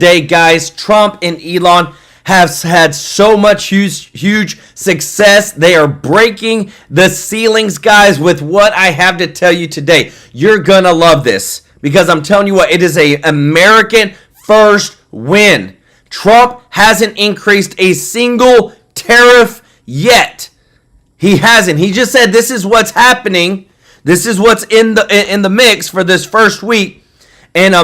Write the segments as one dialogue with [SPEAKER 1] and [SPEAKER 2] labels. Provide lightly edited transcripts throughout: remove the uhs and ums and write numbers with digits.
[SPEAKER 1] Day, guys, Trump and Elon have had so much huge success. They are breaking the ceilings, guys, with what I have to tell you today. You're gonna love this because I'm telling you what, it is a American first win. Trump hasn't increased a single tariff yet. He hasn't. He just said this is what's happening. This is what's in the mix for this first week. And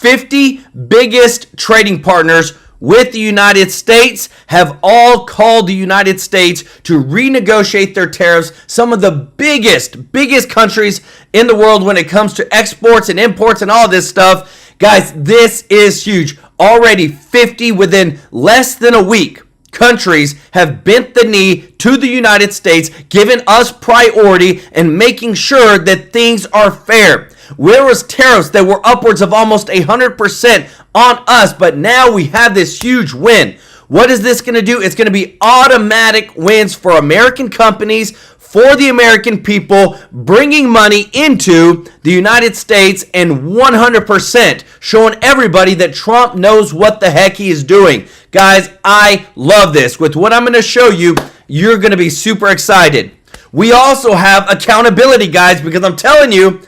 [SPEAKER 1] 50 biggest trading partners with the United States have all called the United States to renegotiate their tariffs. Some of the biggest countries in the world when it comes to exports and imports and all this stuff. Guys, this is huge. Already 50 within less than a week. Countries have bent the knee to the United States, giving us priority and making sure that things are fair. There was tariffs that were upwards of almost 100% on us, but now we have this huge win. What is this going to do? It's going to be automatic wins for American companies, for the American people, bringing money into the United States and 100% showing everybody that Trump knows what the heck he is doing. Guys, I love this. With what I'm going to show you, you're going to be super excited. We also have accountability, guys, because I'm telling you,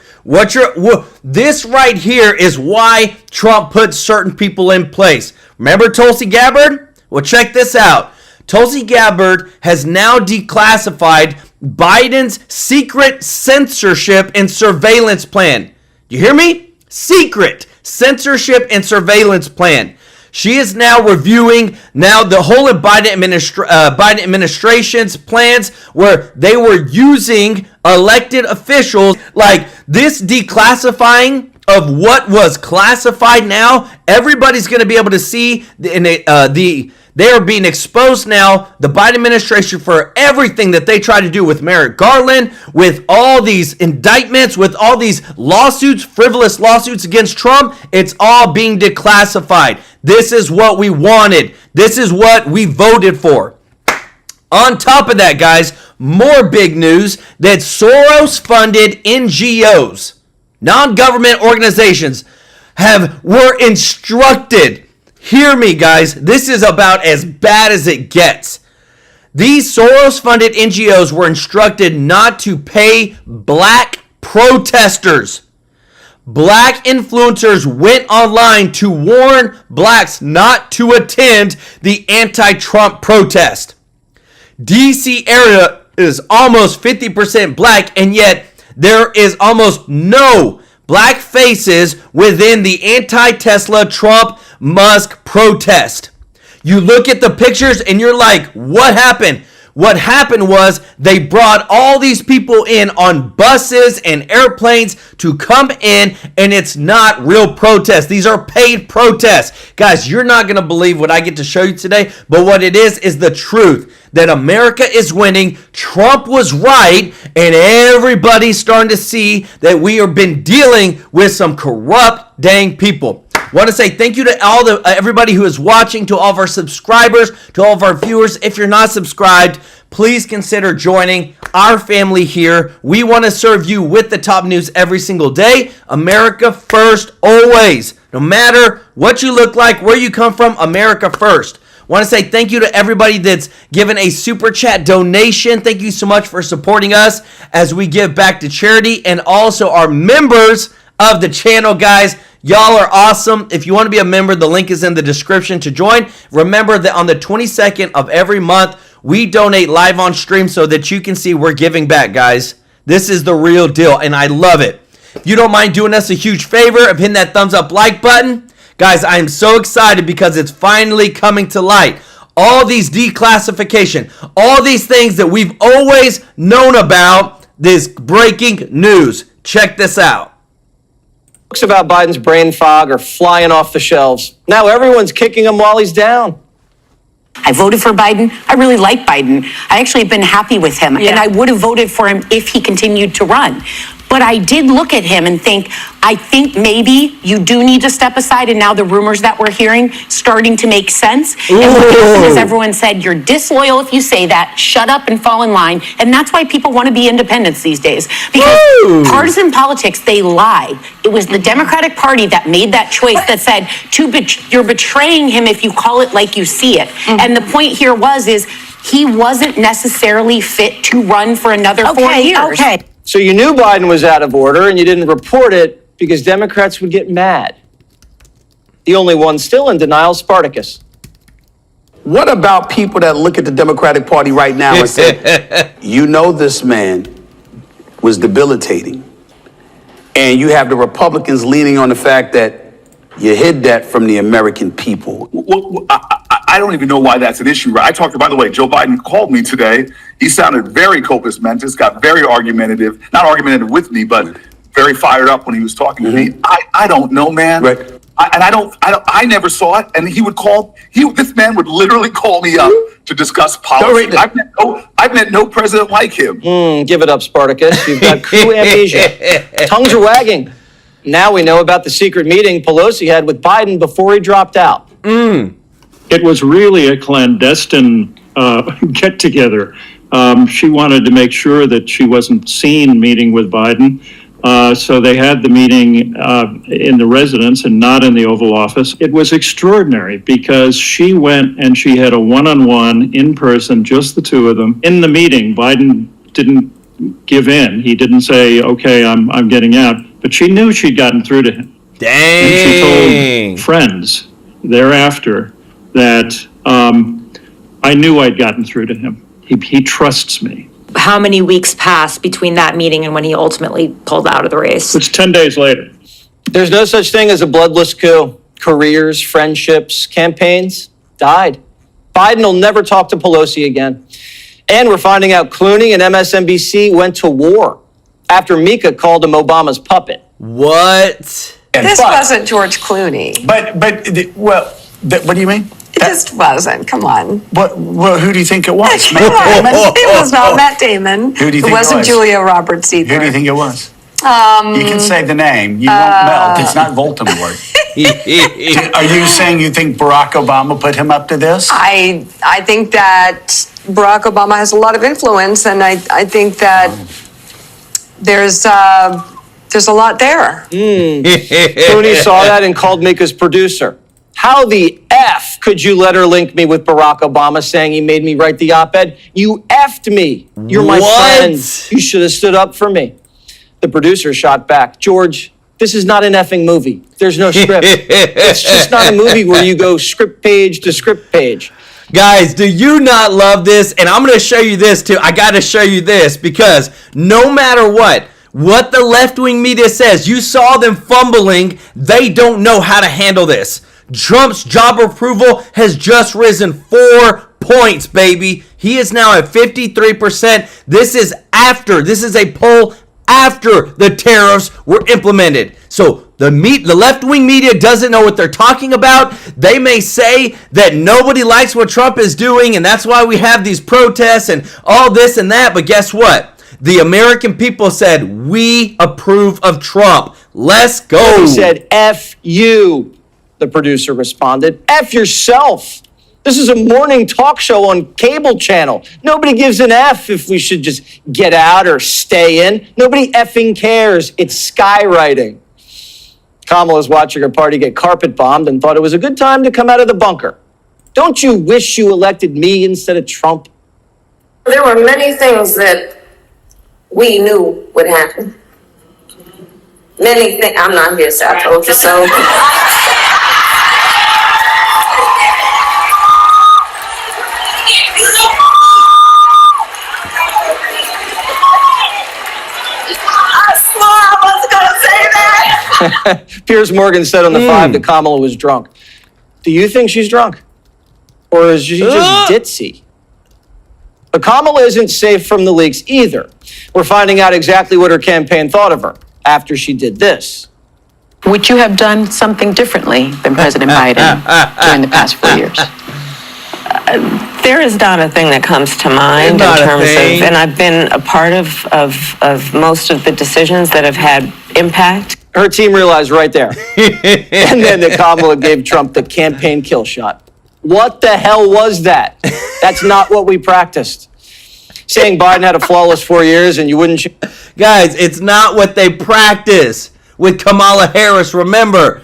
[SPEAKER 1] this right here is why Trump put certain people in place. Remember Tulsi Gabbard? Well, check this out. Tulsi Gabbard has now declassified Biden's secret censorship and surveillance plan. Do you hear me? Secret censorship and surveillance plan. She is now reviewing the whole of Biden administration's plans where they were using elected officials. Like this declassifying of what was classified now, everybody's going to be able to see they are being exposed now, the Biden administration, for everything that they try to do with Merrick Garland, with all these indictments, with all these lawsuits, frivolous lawsuits against Trump. It's all being declassified. This is what we wanted. This is what we voted for. On top of that, guys, more big news that Soros-funded NGOs, non-government organizations, were instructed. Hear me, guys. This is about as bad as it gets. These Soros-funded NGOs were instructed not to pay black protesters. Black influencers went online to warn blacks not to attend the anti-Trump protest. DC area is almost 50% black, and yet there is almost no black faces within the anti-Tesla Trump Musk protest. You look at the pictures and you're like, what happened? What happened was they brought all these people in on buses and airplanes to come in, and it's not real protests. These are paid protests. Guys, you're not going to believe what I get to show you today, but what it is the truth. That America is winning, Trump was right, and everybody's starting to see that we have been dealing with some corrupt dang people. Want to say thank you to everybody who is watching, to all of our subscribers, to all of our viewers. If you're not subscribed, please consider joining our family here. We want to serve you with the top news every single day. America first, always. No matter what you look like, where you come from, America first. Want to say thank you to everybody that's given a super chat donation. Thank you so much for supporting us as we give back to charity, and also our members of the channel, guys. Y'all are awesome. If you want to be a member, the link is in the description to join. Remember that on the 22nd of every month, we donate live on stream so that you can see we're giving back, guys. This is the real deal, and I love it. If you don't mind doing us a huge favor of hitting that thumbs up like button, guys, I am so excited because it's finally coming to light. All these declassification, all these things that we've always known about, this breaking news. Check this out.
[SPEAKER 2] Books about Biden's brain fog are flying off the shelves. Now everyone's kicking him while he's down.
[SPEAKER 3] I voted for Biden. I really like Biden. I actually have been happy with him, and I would have voted for him if he continued to run. But I did look at him and think, I think maybe you do need to step aside. And now the rumors that we're hearing starting to make sense. And what happened is everyone said, you're disloyal if you say that. Shut up and fall in line. And that's why people want to be independents these days. Because partisan politics, they lie. It was the Democratic Party that made that choice that said, you're betraying him if you call it like you see it. And the point here is he wasn't necessarily fit to run for another 4 years.
[SPEAKER 4] Okay.
[SPEAKER 2] So you knew Biden was out of order and you didn't report it because Democrats would get mad. The only one still in denial, Spartacus.
[SPEAKER 5] What about people that look at the Democratic Party right now and say, you know this man was debilitating, and you have the Republicans leaning on the fact that you hid that from the American people?
[SPEAKER 6] Well, I don't even know why that's an issue. I talked, by the way, Joe Biden called me today. He sounded very compus mentis, got very argumentative, not argumentative with me, but very fired up when he was talking to me. I don't know, man.
[SPEAKER 5] Right.
[SPEAKER 6] I never saw it. And this man would literally call me up to discuss policy. I've met no president like him.
[SPEAKER 2] Give it up, Spartacus. You've got coup amnesia. Tongues are wagging. Now we know about the secret meeting Pelosi had with Biden before he dropped out.
[SPEAKER 7] It was really a clandestine get-together. She wanted to make sure that she wasn't seen meeting with Biden. So they had the meeting in the residence and not in the Oval Office. It was extraordinary because she went and she had a one-on-one in person, just the two of them. In the meeting, Biden didn't give in. He didn't say, okay, I'm getting out. But she knew she'd gotten through to him.
[SPEAKER 1] Dang.
[SPEAKER 7] And she told friends thereafter that I knew I'd gotten through to him. He trusts me.
[SPEAKER 4] How many weeks passed between that meeting and when he ultimately pulled out of the race?
[SPEAKER 7] It's 10 days later.
[SPEAKER 2] There's no such thing as a bloodless coup. Careers, friendships, campaigns died. Biden will never talk to Pelosi again. And we're finding out Clooney and MSNBC went to war after Mika called him Obama's puppet.
[SPEAKER 1] What?
[SPEAKER 8] This wasn't George Clooney.
[SPEAKER 5] What do you mean?
[SPEAKER 8] It just wasn't. Come on.
[SPEAKER 5] Well, who do you think it was?
[SPEAKER 8] Come on. It was not Matt Damon.
[SPEAKER 5] Who do you think
[SPEAKER 8] it wasn't
[SPEAKER 5] it was?
[SPEAKER 8] Julia Roberts either.
[SPEAKER 5] Who do you think it was? You can say the name. You won't melt. It's not Voldemort. Are you saying you think Barack Obama put him up to this?
[SPEAKER 8] I think that Barack Obama has a lot of influence, and I think that there's a lot there.
[SPEAKER 2] Clooney saw that and called Mika's producer. How the F could you let her link me with Barack Obama saying he made me write the op-ed? You F'd me. You're my friend. You should have stood up for me. The producer shot back. George, this is not an effing movie. There's no script. It's just not a movie where you go script page to script page.
[SPEAKER 1] Guys, do you not love this? And I'm going to show you this too. I got to show you this because no matter what the left-wing media says, you saw them fumbling. They don't know how to handle this. Trump's job approval has just risen 4 points, baby. He is now at 53%. This is a poll after the tariffs were implemented. So the left-wing media doesn't know what they're talking about. They may say that nobody likes what Trump is doing, and that's why we have these protests and all this and that. But guess what? The American people said, we approve of Trump. Let's go.
[SPEAKER 2] He said, F you. The producer responded, F yourself. This is a morning talk show on cable channel. Nobody gives an F if we should just get out or stay in. Nobody effing cares. It's skywriting. Kamala's watching her party get carpet bombed and thought it was a good time to come out of the bunker. Don't you wish you elected me instead of Trump?
[SPEAKER 9] There were many things that we knew would happen. Many things. I'm not here, so I told you so.
[SPEAKER 2] Piers Morgan said on the 5 that Kamala was drunk. Do you think she's drunk? Or is she just ditzy? But Kamala isn't safe from the leaks either. We're finding out exactly what her campaign thought of her after she did this.
[SPEAKER 3] Would you have done something differently than President Biden during the past 4 years?
[SPEAKER 10] There is not a thing that comes to mind in terms of, and I've been a part of most of the decisions that have had impact.
[SPEAKER 2] Her team realized right there. And then that Kamala gave Trump the campaign kill shot. What the hell was that? That's not what we practiced. Saying Biden had a flawless 4 years and you wouldn't...
[SPEAKER 1] Guys, it's not what they practice with Kamala Harris. Remember,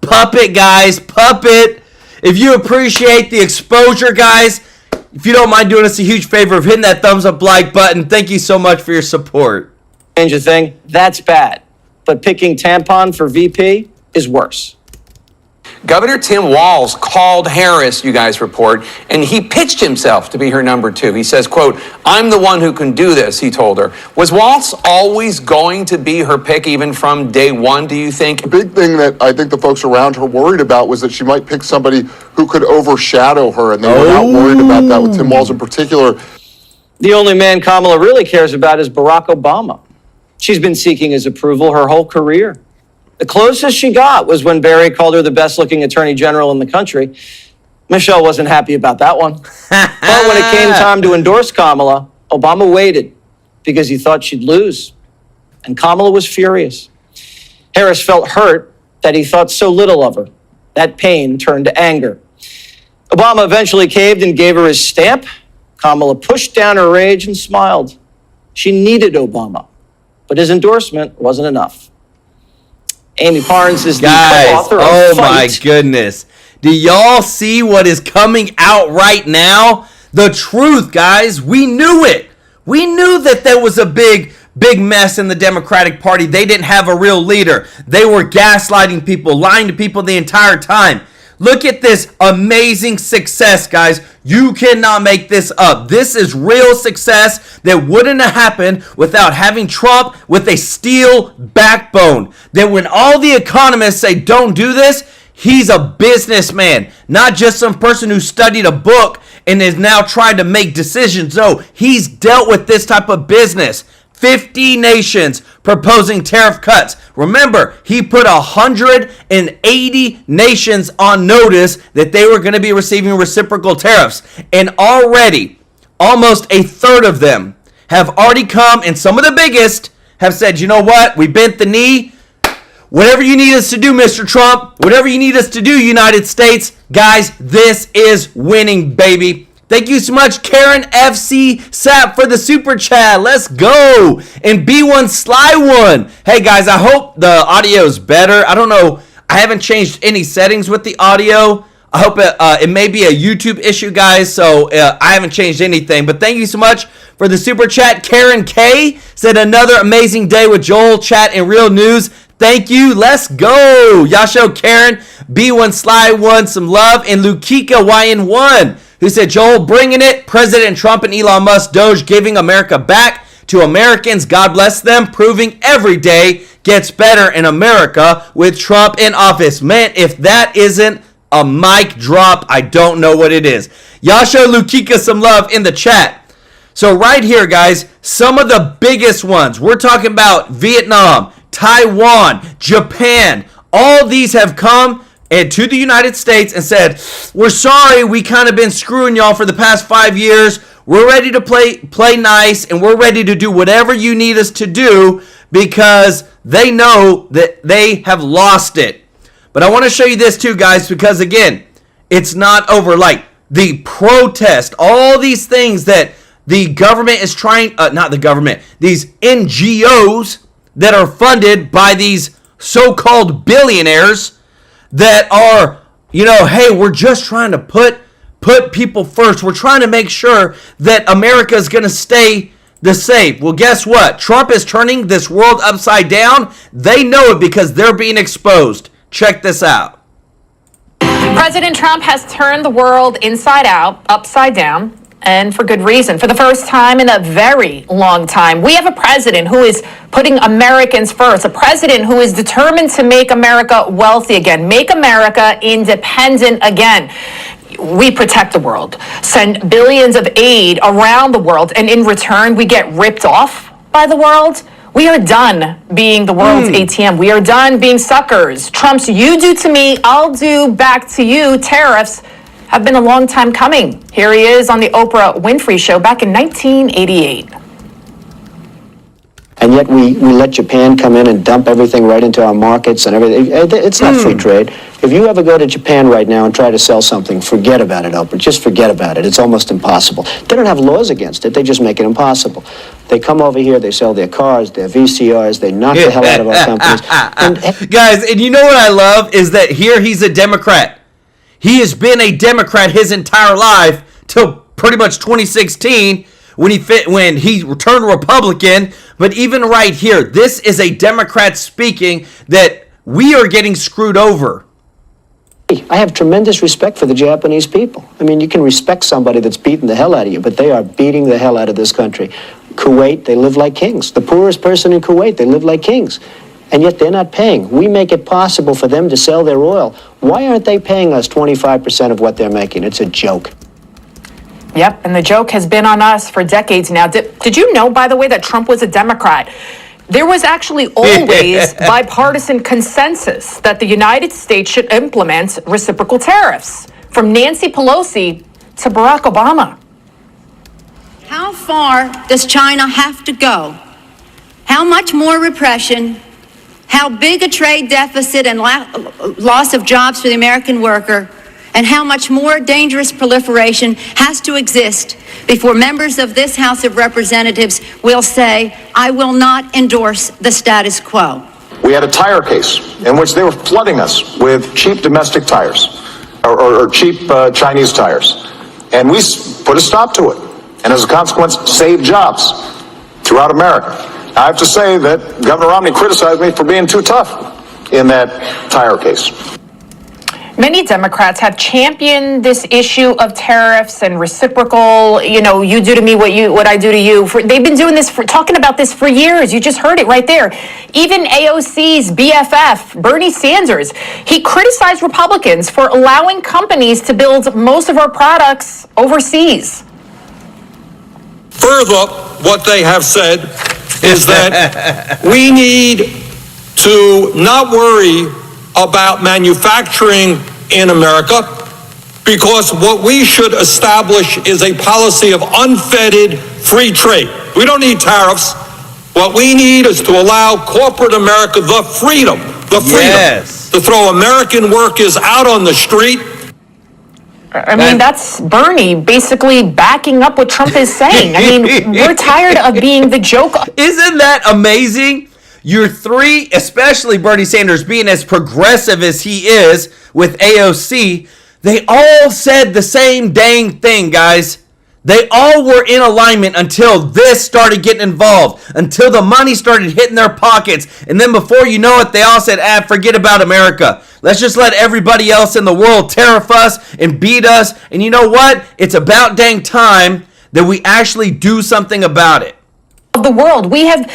[SPEAKER 1] puppet, guys, puppet. If you appreciate the exposure, guys, if you don't mind doing us a huge favor of hitting that thumbs up like button, thank you so much for your support.
[SPEAKER 2] Change a thing, that's bad. But picking tampon for VP is worse.
[SPEAKER 11] Governor Tim Walz called Harris, you guys report, and he pitched himself to be her number two. He says, quote, "I'm the one who can do this," he told her. Was Walz always going to be her pick even from day one, do you think?
[SPEAKER 12] The big thing that I think the folks around her worried about was that she might pick somebody who could overshadow her, and they were not worried about that with Tim Walz in particular.
[SPEAKER 2] The only man Kamala really cares about is Barack Obama. She's been seeking his approval her whole career. The closest she got was when Barry called her the best-looking attorney general in the country. Michelle wasn't happy about that one. But when it came time to endorse Kamala, Obama waited because he thought she'd lose. And Kamala was furious. Harris felt hurt that he thought so little of her. That pain turned to anger. Obama eventually caved and gave her his stamp. Kamala pushed down her rage and smiled. She needed Obama, but his endorsement wasn't enough. Amy Parnes is the co-author of
[SPEAKER 1] oh
[SPEAKER 2] Fight.
[SPEAKER 1] my goodness. Do y'all see what is coming out right now? The truth, guys. We knew it. We knew that there was a big mess in the Democratic Party. They didn't have a real leader. They were gaslighting people, lying to people the entire time. Look at this amazing success, guys. You cannot make this up. This is real success that wouldn't have happened without having Trump with a steel backbone. That when all the economists say don't do this, he's a businessman, not just some person who studied a book and is now trying to make decisions. No, he's dealt with this type of business. 50 nations proposing tariff cuts. Remember, he put 180 nations on notice that they were going to be receiving reciprocal tariffs. And already, almost a third of them have already come, and some of the biggest have said, you know what, we bent the knee. Whatever you need us to do, Mr. Trump, whatever you need us to do, United States, guys, this is winning, baby. Thank you so much, Karen FC Sap, for the super chat. Let's go. And B1 Sly One. Hey, guys, I hope the audio is better. I don't know. I haven't changed any settings with the audio. I hope it may be a YouTube issue, guys, so I haven't changed anything. But thank you so much for the super chat. Karen K said, another amazing day with Joel, chat, and real news. Thank you. Let's go. Y'all show Karen, B1 Sly One some love. And Lukika YN1, who said, Joel, bringing it. President Trump and Elon Musk Doge giving America back to Americans. God bless them. Proving every day gets better in America with Trump in office. Man, if that isn't a mic drop, I don't know what it is. Y'all show Lukika some love in the chat. So right here, guys, some of the biggest ones. We're talking about Vietnam, Taiwan, Japan. All these have come to the United States and said, we're sorry, we kind of been screwing y'all for the past 5 years. We're ready to play nice, and we're ready to do whatever you need us to do, because they know that they have lost it. But I want to show you this too, guys, because again, it's not over. Like the protest, all these things that the government is trying, not the government, these NGOs that are funded by these so-called billionaires that are, you know, hey, we're just trying to put people first. We're trying to make sure that America is going to stay the same. Well, guess what? Trump is turning this world upside down. They know it because they're being exposed. Check this out.
[SPEAKER 13] President Trump has turned the world inside out, upside down, and for good reason. For the first time in a very long time, we have a president who is putting Americans first, a president who is determined to make America wealthy again, make America independent again. We protect the world, send billions of aid around the world, and in return, we get ripped off by the world. We are done being the world's ATM. We are done being suckers. Trump's you do to me, I'll do back to you tariffs have been a long time coming. Here he is on the Oprah Winfrey Show back in 1988.
[SPEAKER 14] And yet we let Japan come in and dump everything right into our markets and everything. It's not free trade. If you ever go to Japan right now and try to sell something, forget about it, Oprah. Just forget about it. It's almost impossible. They don't have laws against it. They just make it impossible. They come over here, they sell their cars, their VCRs, they knock the hell out of our companies.
[SPEAKER 1] Guys, and you know what I love is that here he's a Democrat. He has been a Democrat his entire life till pretty much 2016 when he turned Republican. But even right here, this is a Democrat speaking that we are getting screwed over.
[SPEAKER 14] I have tremendous respect for the Japanese people. I mean, you can respect somebody that's beating the hell out of you, but they are beating the hell out of this country. Kuwait, they live like kings. The poorest person in Kuwait, they live like kings. And yet they're not paying. We make it possible for them to sell their oil. Why aren't they paying us 25% of what they're making? It's a joke.
[SPEAKER 13] Yep, and the joke has been on us for decades now. Did you know, by the way, that Trump was a Democrat? There was actually always bipartisan consensus that the United States should implement reciprocal tariffs, from Nancy Pelosi to Barack Obama.
[SPEAKER 15] How far does China have to go? How much more repression? How big a trade deficit and loss of jobs for the American worker? And how much more dangerous proliferation has to exist before members of this House of Representatives will say, I will not endorse the status quo?
[SPEAKER 16] We had a tire case in which they were flooding us with cheap domestic tires or cheap Chinese tires. And we put a stop to it. And as a consequence, saved jobs throughout America. I have to say that Governor Romney criticized me for being too tough in that tire case.
[SPEAKER 13] Many Democrats have championed this issue of tariffs and reciprocal, you do to me what I do to you. They've been doing this, talking about this for years. You just heard it right there. Even AOC's BFF, Bernie Sanders, he criticized Republicans for allowing companies to build most of our products overseas.
[SPEAKER 17] Further, what they have said is that we need to not worry about manufacturing in America, because what we should establish is a policy of unfettered free trade. We don't need tariffs. What we need is to allow corporate America the freedom to throw American workers out on the street.
[SPEAKER 13] I mean, that's Bernie basically backing up what Trump is saying. I mean, we're tired of being the joke.
[SPEAKER 1] Isn't that amazing? Your three, especially Bernie Sanders, being as progressive as he is with AOC, they all said the same dang thing, guys. They all were in alignment until this started getting involved, until the money started hitting their pockets. And then before you know it, they all said, forget about America. Let's just let everybody else in the world tariff us and beat us. And you know what? It's about dang time that we actually do something about it.
[SPEAKER 13] Of the world, we have,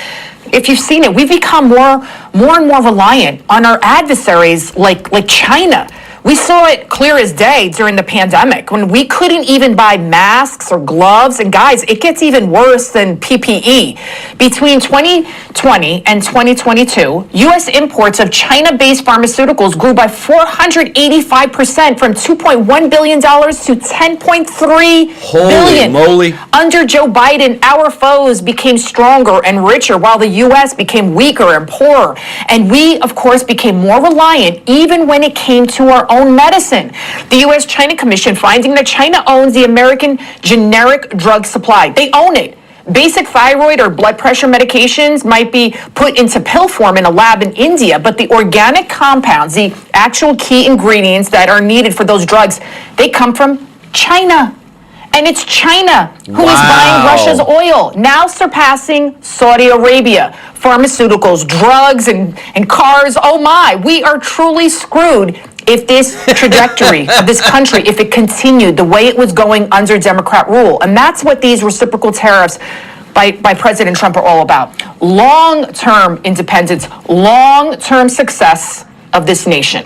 [SPEAKER 13] if you've seen it, we've become more and more reliant on our adversaries like China. We saw it clear as day during the pandemic when we couldn't even buy masks or gloves. And guys, it gets even worse than PPE. Between 2020 and 2022, U.S. imports of China-based pharmaceuticals grew by 485% from $2.1 billion to $10.3 billion.
[SPEAKER 1] Holy moly.
[SPEAKER 13] Under Joe Biden, our foes became stronger and richer while the U.S. became weaker and poorer. And we, of course, became more reliant even when it came to our own medicine. The U.S.-China Commission finding that China owns the American generic drug supply. They own it. Basic thyroid or blood pressure medications might be put into pill form in a lab in India, but the organic compounds, the actual key ingredients that are needed for those drugs, they come from China. And it's China who is buying Russia's oil, now surpassing Saudi Arabia. Pharmaceuticals, drugs, and cars, oh my, we are truly screwed if this trajectory of this country, if it continued the way it was going under Democrat rule. And that's what these reciprocal tariffs by President Trump are all about. Long-term independence, long-term success of this nation.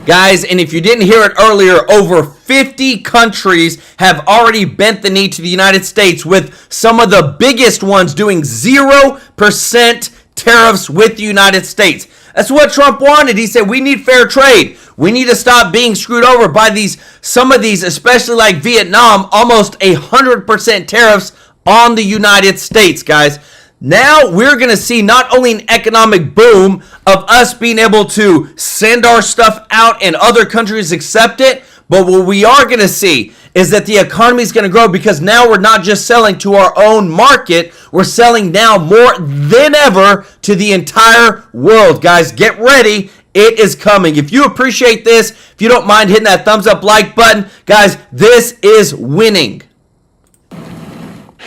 [SPEAKER 1] Guys, and if you didn't hear it earlier, over 50 countries have already bent the knee to the United States, with some of the biggest ones doing 0% tariffs with the United States. That's what Trump wanted. He said, we need fair trade. We need to stop being screwed over by some of these, especially like Vietnam, almost 100% tariffs on the United States, guys. Now we're going to see not only an economic boom of us being able to send our stuff out and other countries accept it, but what we are going to see is that the economy is going to grow because now we're not just selling to our own market, we're selling now more than ever to the entire world. Guys, get ready. It is coming. If you appreciate this, if you don't mind hitting that thumbs up like button, guys, this is winning.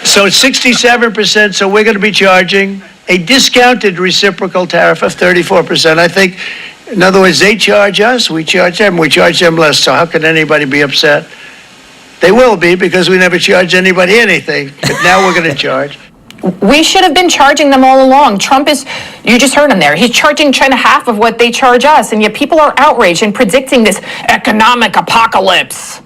[SPEAKER 18] So it's 67%, so we're going to be charging a discounted reciprocal tariff of 34%. I think, in other words, they charge us, we charge them less. So how can anybody be upset? They will be, because we never charge anybody anything, but now we're going to charge.
[SPEAKER 13] We should have been charging them all along. Trump is, you just heard him there, he's charging China half of what they charge us, and yet people are outraged and predicting this economic apocalypse.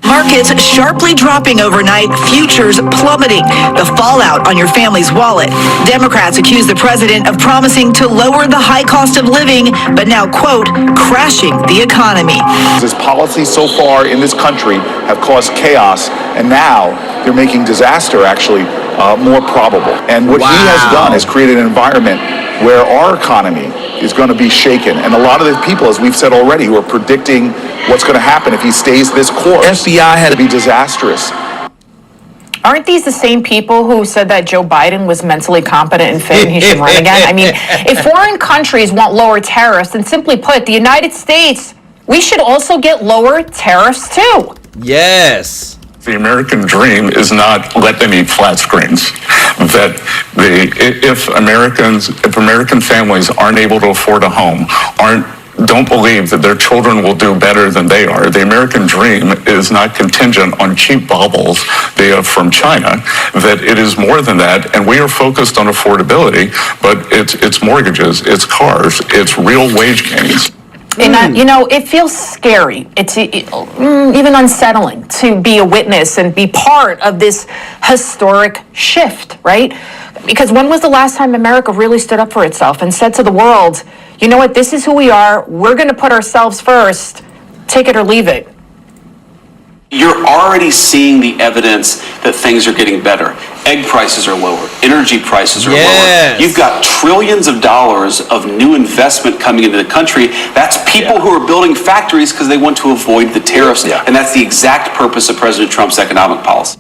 [SPEAKER 19] Markets sharply dropping overnight, futures plummeting. The fallout on your family's wallet. Democrats accuse the president of promising to lower the high cost of living, but now, quote, crashing the economy.
[SPEAKER 6] His policies so far in this country have caused chaos, and now they're making disaster actually more probable. And what he has done is created an environment where our economy is going to be shaken. And a lot of the people, as we've said already, who are predicting what's going to happen if he stays this course, FBI had to be disastrous.
[SPEAKER 13] Aren't these the same people who said that Joe Biden was mentally competent and fit and he should run again? I mean, if foreign countries want lower tariffs, then simply put, the United States, we should also get lower tariffs too.
[SPEAKER 1] Yes.
[SPEAKER 20] The American dream is not let them eat flat screens. That if American families aren't able to afford a home, don't believe that their children will do better than they are. The American dream is not contingent on cheap baubles from China, that it is more than that, and we are focused on affordability, but it's mortgages, it's cars, it's real wage gains.
[SPEAKER 13] And, it feels scary. It's even unsettling to be a witness and be part of this historic shift, right? Because when was the last time America really stood up for itself and said to the world, you know what, this is who we are, we're going to put ourselves first, take it or leave it.
[SPEAKER 21] You're already seeing the evidence that things are getting better. Egg prices are lower. Energy prices are lower. You've got trillions of dollars of new investment coming into the country. That's people who are building factories because they want to avoid the tariffs. And that's the exact purpose of President Trump's economic policy.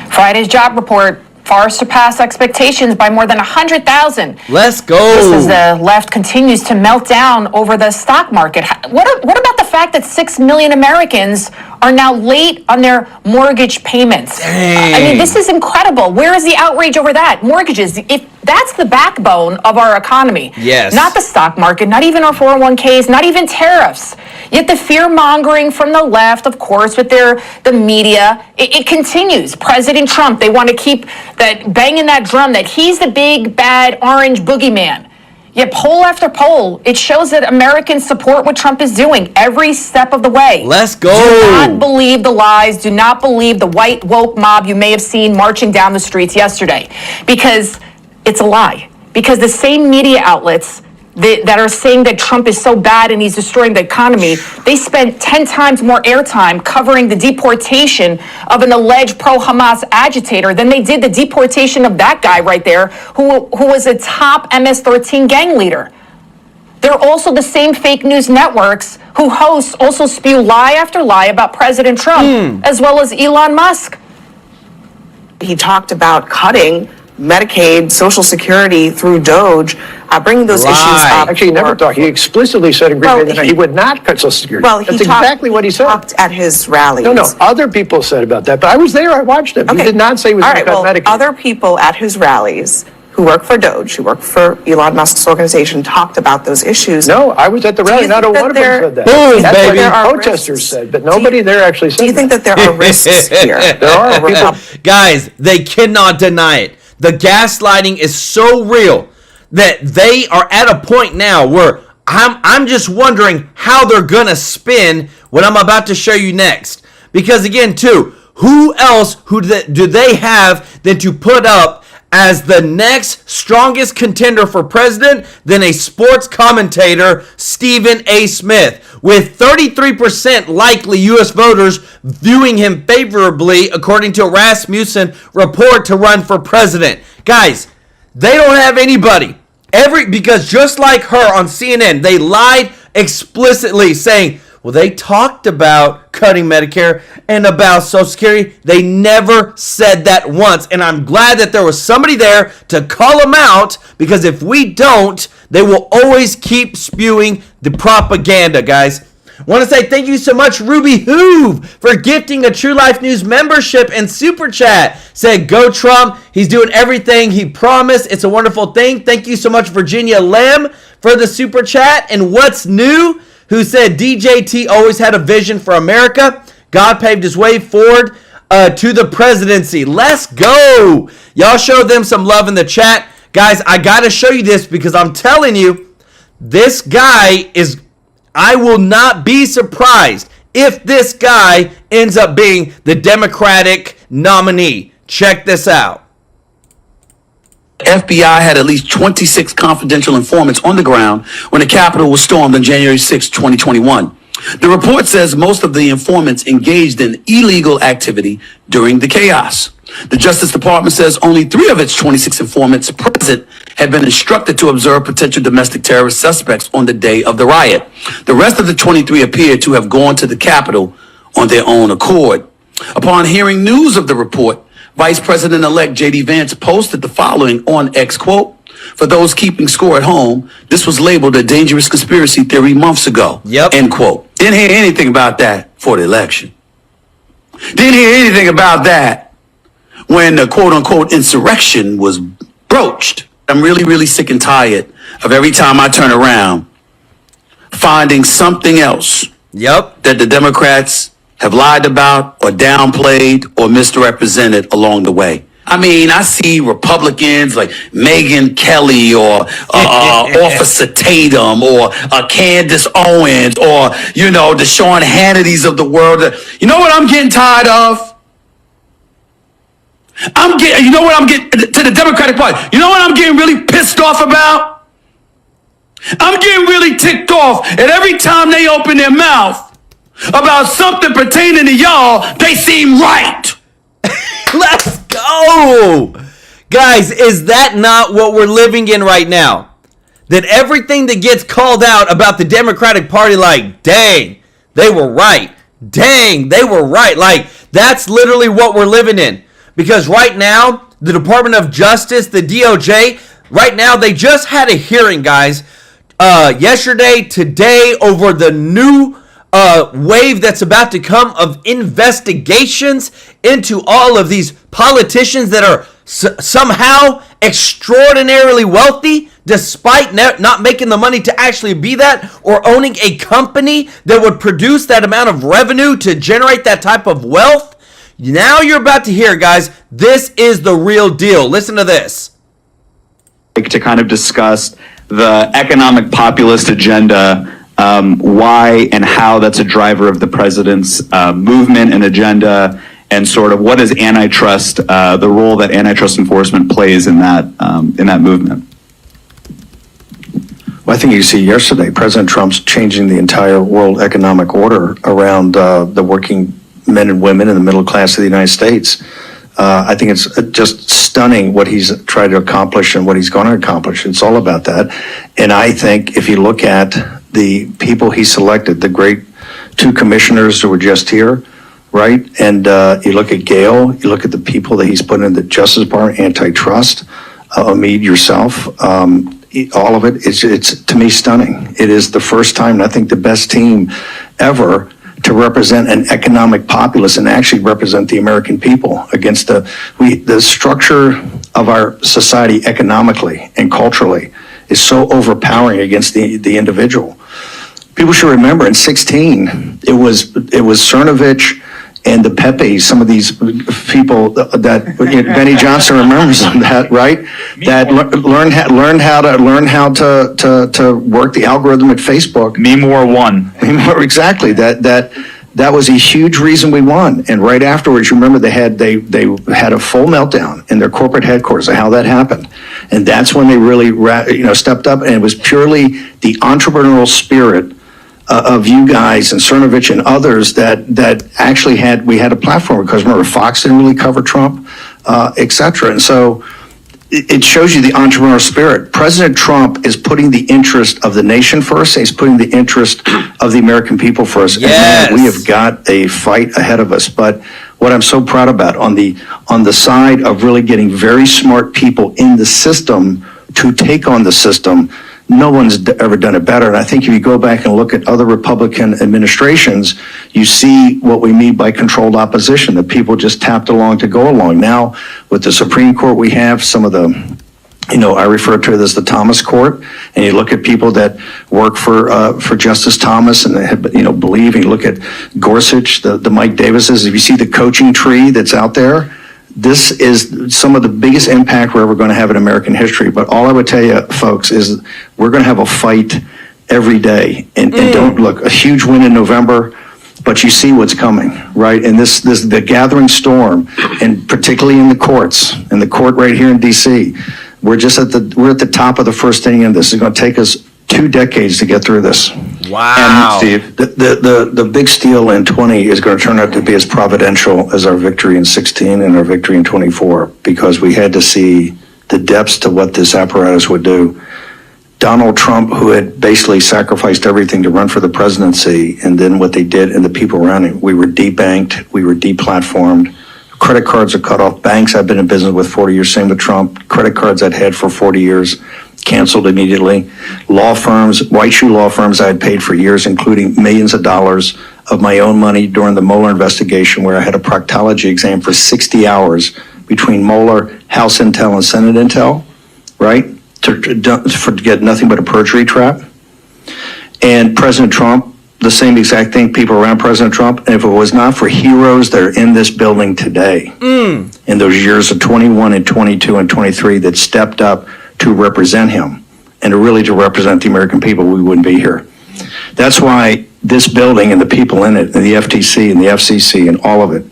[SPEAKER 13] Friday's job report far surpassed expectations by more than 100,000.
[SPEAKER 1] Let's go.
[SPEAKER 13] Just as the left continues to melt down over the stock market. What about the fact that 6 million Americans are now late on their mortgage payments?
[SPEAKER 1] Dang.
[SPEAKER 13] I mean, this is incredible. Where is the outrage over that? Mortgages, if that's the backbone of our economy.
[SPEAKER 1] Yes.
[SPEAKER 13] Not the stock market, not even our 401ks, not even tariffs. Yet the fear-mongering from the left, of course, with the media, it continues. President Trump, they want to keep that banging that drum that he's the big, bad, orange boogeyman. Yet poll after poll, it shows that Americans support what Trump is doing every step of the way.
[SPEAKER 1] Let's go.
[SPEAKER 13] Do not believe the lies. Do not believe the white woke mob you may have seen marching down the streets yesterday. Because it's a lie. Because the same media outlets that are saying that Trump is so bad and he's destroying the economy, they spent 10 times more airtime covering the deportation of an alleged pro-Hamas agitator than they did the deportation of that guy right there who was a top MS-13 gang leader. They're also the same fake news networks who hosts also spew lie after lie about President Trump, as well as Elon Musk.
[SPEAKER 22] He talked about cutting Medicaid, Social Security through Doge, bringing those issues up.
[SPEAKER 14] Actually, he never talked. He explicitly said in Green Bay that he would not cut Social Security.
[SPEAKER 22] Well,
[SPEAKER 14] That's exactly what he said.
[SPEAKER 22] Talked at his rallies.
[SPEAKER 14] No, other people said about that. But I was there. I watched him. He did not say he was going to cut Medicaid.
[SPEAKER 22] Other people at his rallies who work for Doge, who work for Elon Musk's organization, talked about those issues.
[SPEAKER 14] No, I was at the rally. Not a one of them said that.
[SPEAKER 1] Boom,
[SPEAKER 14] That's
[SPEAKER 1] baby.
[SPEAKER 14] what the protesters said, but nobody there actually said that.
[SPEAKER 22] Do you think that there are risks here?
[SPEAKER 14] There are people.
[SPEAKER 1] Guys, they cannot deny it. The gaslighting is so real that they are at a point now where I'm just wondering how they're gonna spin what I'm about to show you next. Because again, too, who else do they have than to put up as the next strongest contender for president than a sports commentator, Stephen A. Smith, with 33% likely U.S. voters viewing him favorably, according to a Rasmussen report, to run for president. Guys, they don't have anybody. Because just like her on CNN, they lied explicitly saying, well, they talked about cutting Medicare and about Social Security. They never said that once. And I'm glad that there was somebody there to call them out, because if we don't, they will always keep spewing the propaganda, guys. I want to say thank you so much, Ruby Hoove, for gifting a True Life News membership and super chat. Said, go Trump. He's doing everything he promised. It's a wonderful thing. Thank you so much, Virginia Lamb, for the super chat. And What's New, who said, DJT always had a vision for America. God paved his way forward to the presidency. Let's go. Y'all show them some love in the chat. Guys, I got to show you this, because I'm telling you, this guy is... I will not be surprised if this guy ends up being the Democratic nominee. Check this out.
[SPEAKER 5] FBI had at least 26 confidential informants on the ground when the Capitol was stormed on January 6, 2021. The report says most of the informants engaged in illegal activity during the chaos. The Justice Department says only 3 of its 26 informants present had been instructed to observe potential domestic terrorist suspects on the day of the riot. The rest of the 23 appear to have gone to the Capitol on their own accord. Upon hearing news of the report, Vice President-elect J.D. Vance posted the following on X, quote, for those keeping score at home, this was labeled a dangerous conspiracy theory months ago, end quote. Didn't hear anything about that for the election. Didn't hear anything about that when the quote-unquote insurrection was broached. I'm really, really sick and tired of every time I turn around finding something else that the Democrats have lied about or downplayed or misrepresented along the way. I mean, I see Republicans like Megyn Kelly or Officer Tatum or Candace Owens or, you know, the Sean Hannitys of the world. You know what I'm getting tired of? You know what I'm getting to the Democratic Party? You know what I'm getting really pissed off about? I'm getting really ticked off at every time they open their mouth about something pertaining to y'all, they seem right.
[SPEAKER 1] Let's go. Guys, is that not what we're living in right now? That everything that gets called out about the Democratic Party, like, dang, they were right. Dang, they were right. Like, that's literally what we're living in. Because right now, the Department of Justice, the DOJ, right now, they just had a hearing, guys, yesterday, today, over the new wave that's about to come of investigations into all of these politicians that are somehow extraordinarily wealthy, despite not making the money to actually be that, or owning a company that would produce that amount of revenue to generate that type of wealth. Now you're about to hear, guys, this is the real deal. Listen to this.
[SPEAKER 4] To kind of discuss the economic populist agenda, why and how that's a driver of the president's movement and agenda, and sort of what is antitrust, the role that antitrust enforcement plays in that movement.
[SPEAKER 7] Well, I think you see yesterday, President Trump's changing the entire world economic order around the working men and women in the middle class of the United States. I think it's just stunning what he's tried to accomplish and what he's going to accomplish. It's all about that. And I think if you look at the people he selected, the great 2 commissioners who were just here, right? And you look at Gail, you look at the people that he's put in the Justice Department, antitrust, Omid, yourself, all of it, it's to me stunning. It is the first time, and I think the best team ever to represent an economic populace and actually represent the American people against the structure of our society economically and culturally is so overpowering against the individual. People should remember in 2016, it was Cernovich and the Pepe, some of these people that Benny Johnson remembers them, that, right? That learned how to work the algorithm at Facebook.
[SPEAKER 4] Me more one.
[SPEAKER 7] Exactly. That that was a huge reason we won. And right afterwards, you remember they had a full meltdown in their corporate headquarters of how that happened. And that's when they really stepped up, and it was purely the entrepreneurial spirit of you guys and Cernovich and others that actually we had a platform, because remember, Fox didn't really cover Trump, et cetera. And so it shows you the entrepreneurial spirit. President Trump is putting the interest of the nation first. He's putting the interest of the American people first.
[SPEAKER 1] Yes.
[SPEAKER 7] And man, we have got a fight ahead of us. But what I'm so proud about on the side of really getting very smart people in the system to take on the system, no one's ever done it better. And I think if you go back and look at other Republican administrations, you see what we mean by controlled opposition, that people just tapped along to go along. Now, with the Supreme Court, we have some of the, I refer to it as the Thomas Court, and you look at people that work for Justice Thomas and believe, and you look at Gorsuch, the Mike Davises. If you see the coaching tree that's out there, this is some of the biggest impact we're ever going to have in American history. But all I would tell you, folks, is we're going to have a fight every day. And don't look, a huge win in November, but you see what's coming, right? And this the gathering storm, and particularly in the courts, in the court right here in D.C., we're at the top of the first inning of this. It's going to take us 2 decades to get through this.
[SPEAKER 1] Wow.
[SPEAKER 7] And Steve, the big steal in 20 is going to turn out to be as providential as our victory in 16 and our victory in 24, because we had to see the depths to what this apparatus would do. Donald Trump, who had basically sacrificed everything to run for the presidency, and then what they did and the people around him, we were debanked, we were deplatformed, credit cards are cut off, banks I've been in business with 40 years, same with Trump, credit cards I'd had for 40 years, canceled immediately. Law firms, white shoe law firms I had paid for years, including millions of dollars of my own money during the Mueller investigation, where I had a proctology exam for 60 hours between Mueller, House Intel, and Senate Intel, right? To get nothing but a perjury trap. And President Trump, the same exact thing, people around President Trump. And if it was not for heroes that are in this building today, in those years of 21 and 22 and 23 that stepped up to represent him and to represent the American people, we wouldn't be here. That's why this building and the people in it, and the FTC and the FCC and all of it,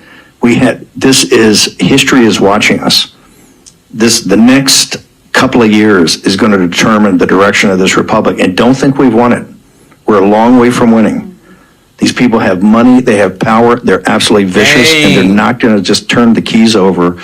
[SPEAKER 7] history is watching us. The next couple of years is going to determine the direction of this republic, and don't think we've won it. We're a long way from winning. These people have money, they have power, they're absolutely vicious, and they're not going to just turn the keys over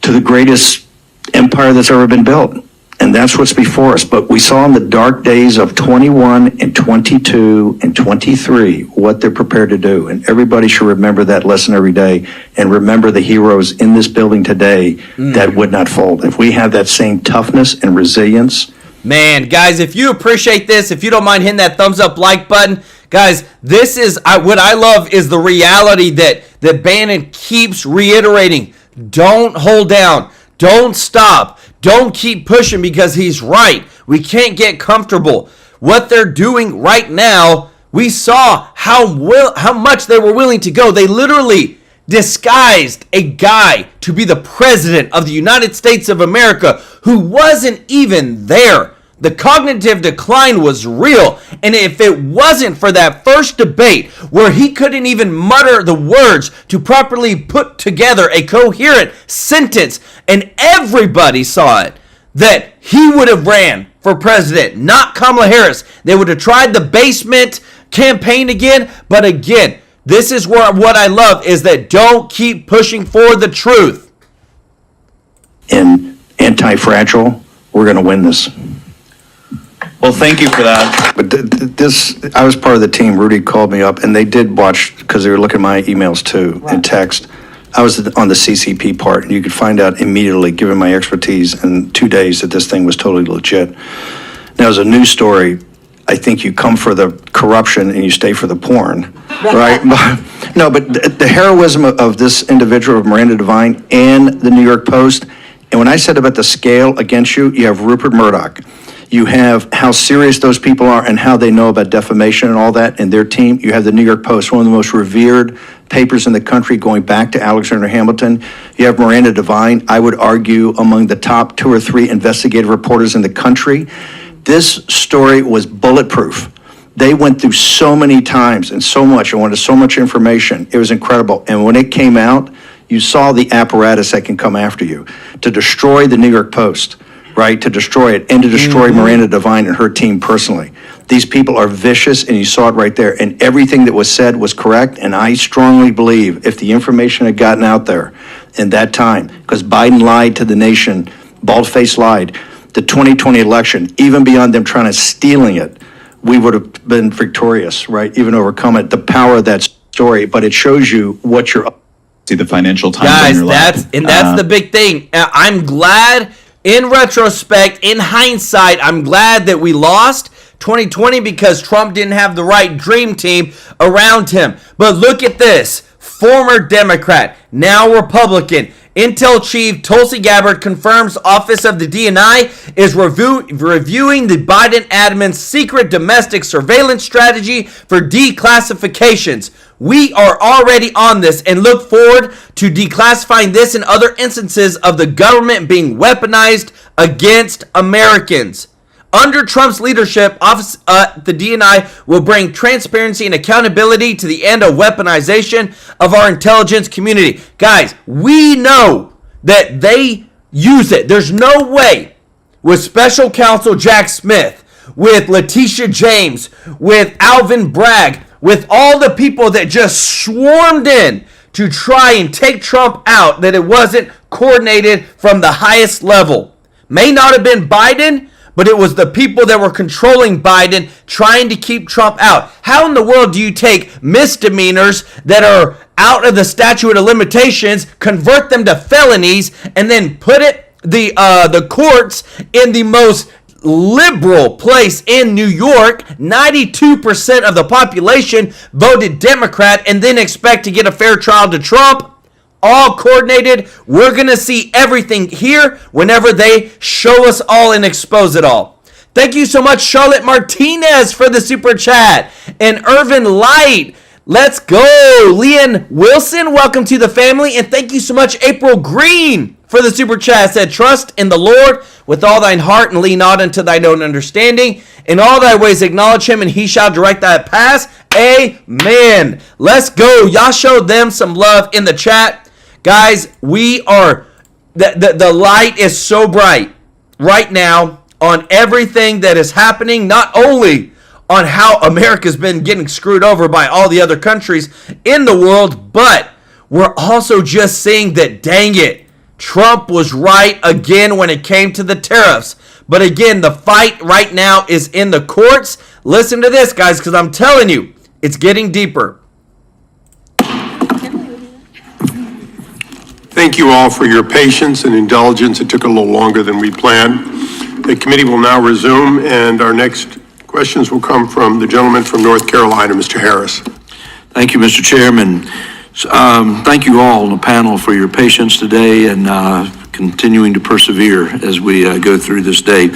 [SPEAKER 7] to the greatest empire that's ever been built. And that's what's before us. But we saw in the dark days of 21 and 22 and 23 what they're prepared to do. And everybody should remember that lesson every day, and remember the heroes in this building today that would not fold. If we have that same toughness and resilience.
[SPEAKER 1] Man, guys, if you appreciate this, if you don't mind hitting that thumbs up like button, guys, this is what I love is the reality that Bannon keeps reiterating. Don't hold down. Don't stop. Don't keep pushing, because he's right. We can't get comfortable. What they're doing right now, we saw how much they were willing to go. They literally disguised a guy to be the president of the United States of America who wasn't even there. The cognitive decline was real. And if it wasn't for that first debate where he couldn't even mutter the words to properly put together a coherent sentence, and everybody saw it, that he would have ran for president, not Kamala Harris. They would have tried the basement campaign again. But again, this is what I love is that don't keep pushing for the truth.
[SPEAKER 7] In anti-fragile, we're going to win this.
[SPEAKER 4] Well, thank you for that.
[SPEAKER 7] But I was part of the team. Rudy called me up, and they did watch, because they were looking at my emails too, and text. I was on the CCP part, and you could find out immediately, given my expertise, in 2 days that this thing was totally legit. Now, as a news story, I think you come for the corruption and you stay for the porn, right? But the heroism of this individual, of Miranda Devine, and the New York Post, and when I said about the scale against you, you have Rupert Murdoch. You have how serious those people are and how they know about defamation and all that, and their team. You have the New York Post, one of the most revered papers in the country, going back to Alexander Hamilton. You have Miranda Devine, I would argue, among the top 2 or 3 investigative reporters in the country. This story was bulletproof. They went through so many times and so much and wanted so much information. It was incredible. And when it came out, you saw the apparatus that can come after you to destroy the New York Post, right? To destroy it and to destroy Miranda Devine and her team personally. These people are vicious, and you saw it right there. And everything that was said was correct. And I strongly believe if the information had gotten out there in that time, because Biden lied to the nation, bald-faced lied, the 2020 election, even beyond them trying to stealing it, we would have been victorious, right? Even overcome it, the power of that story. But it shows you what you're up.
[SPEAKER 4] See the financial times
[SPEAKER 1] Guys,
[SPEAKER 4] on your lap.
[SPEAKER 1] that's the big thing. I'm glad, in retrospect, in hindsight, I'm glad that we lost 2020 because Trump didn't have the right dream team around him. But look at this. Former Democrat, now Republican, Intel Chief Tulsi Gabbard confirms Office of the DNI is reviewing the Biden admin's secret domestic surveillance strategy for declassifications. We are already on this and look forward to declassifying this and other instances of the government being weaponized against Americans. Under Trump's leadership, the DNI will bring transparency and accountability to the end of weaponization of our intelligence community. Guys, we know that they use it. There's no way with Special Counsel Jack Smith, with Letitia James, with Alvin Bragg, with all the people that just swarmed in to try and take Trump out, that it wasn't coordinated from the highest level. May not have been Biden, but it was the people that were controlling Biden trying to keep Trump out. How in the world do you take misdemeanors that are out of the statute of limitations, convert them to felonies, and then put the courts in the most liberal place in New York? 92% of the population voted Democrat, and then expect to get a fair trial to Trump? All coordinated. We're going to see everything here whenever they show us all and expose it all. Thank you so much, Charlotte Martinez, for the super chat. And Irvin Light, let's go. Leon Wilson, welcome to the family. And thank you so much, April Green, for the super chat. Said, trust in the Lord with all thine heart and lean not unto thine own understanding. In all thy ways acknowledge him, and he shall direct thy paths. Amen. Let's go. Y'all showed them some love in the chat. Guys, we are, the light is so bright right now on everything that is happening, not only on how America's been getting screwed over by all the other countries in the world, but we're also just seeing that, dang it, Trump was right again when it came to the tariffs. But again, the fight right now is in the courts. Listen to this, guys, because I'm telling you, it's getting deeper.
[SPEAKER 8] Thank you all for your patience and indulgence. It took a little longer than we planned. The committee will now resume, and our next questions will come from the gentleman from North Carolina, Mr. Harris.
[SPEAKER 9] Thank you, Mr. Chairman. Thank you all on the panel for your patience today and continuing to persevere as we go through this day.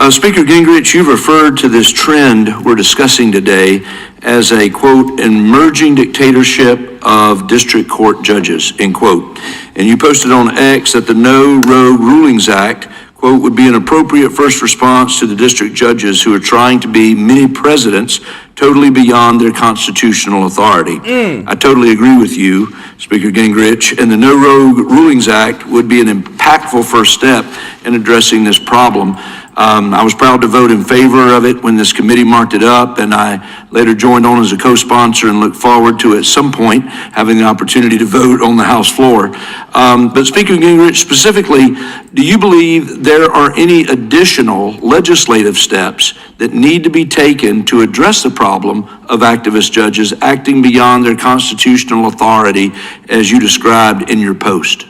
[SPEAKER 9] Speaker Gingrich, you've referred to this trend we're discussing today as a, quote, emerging dictatorship of district court judges, end quote. And you posted on X that the No Rogue Rulings Act, quote, would be an appropriate first response to the district judges who are trying to be mini presidents totally beyond their constitutional authority. I totally agree with you, Speaker Gingrich, and the No Rogue Rulings Act would be an impactful first step in addressing this problem. I was proud to vote in favor of it when this committee marked it up, and I later joined on as a co-sponsor and look forward to at some point having the opportunity to vote on the House floor. But Speaker Gingrich, specifically, do you believe there are any additional legislative steps that need to be taken to address the problem of activist judges acting beyond their constitutional authority as you described in your post?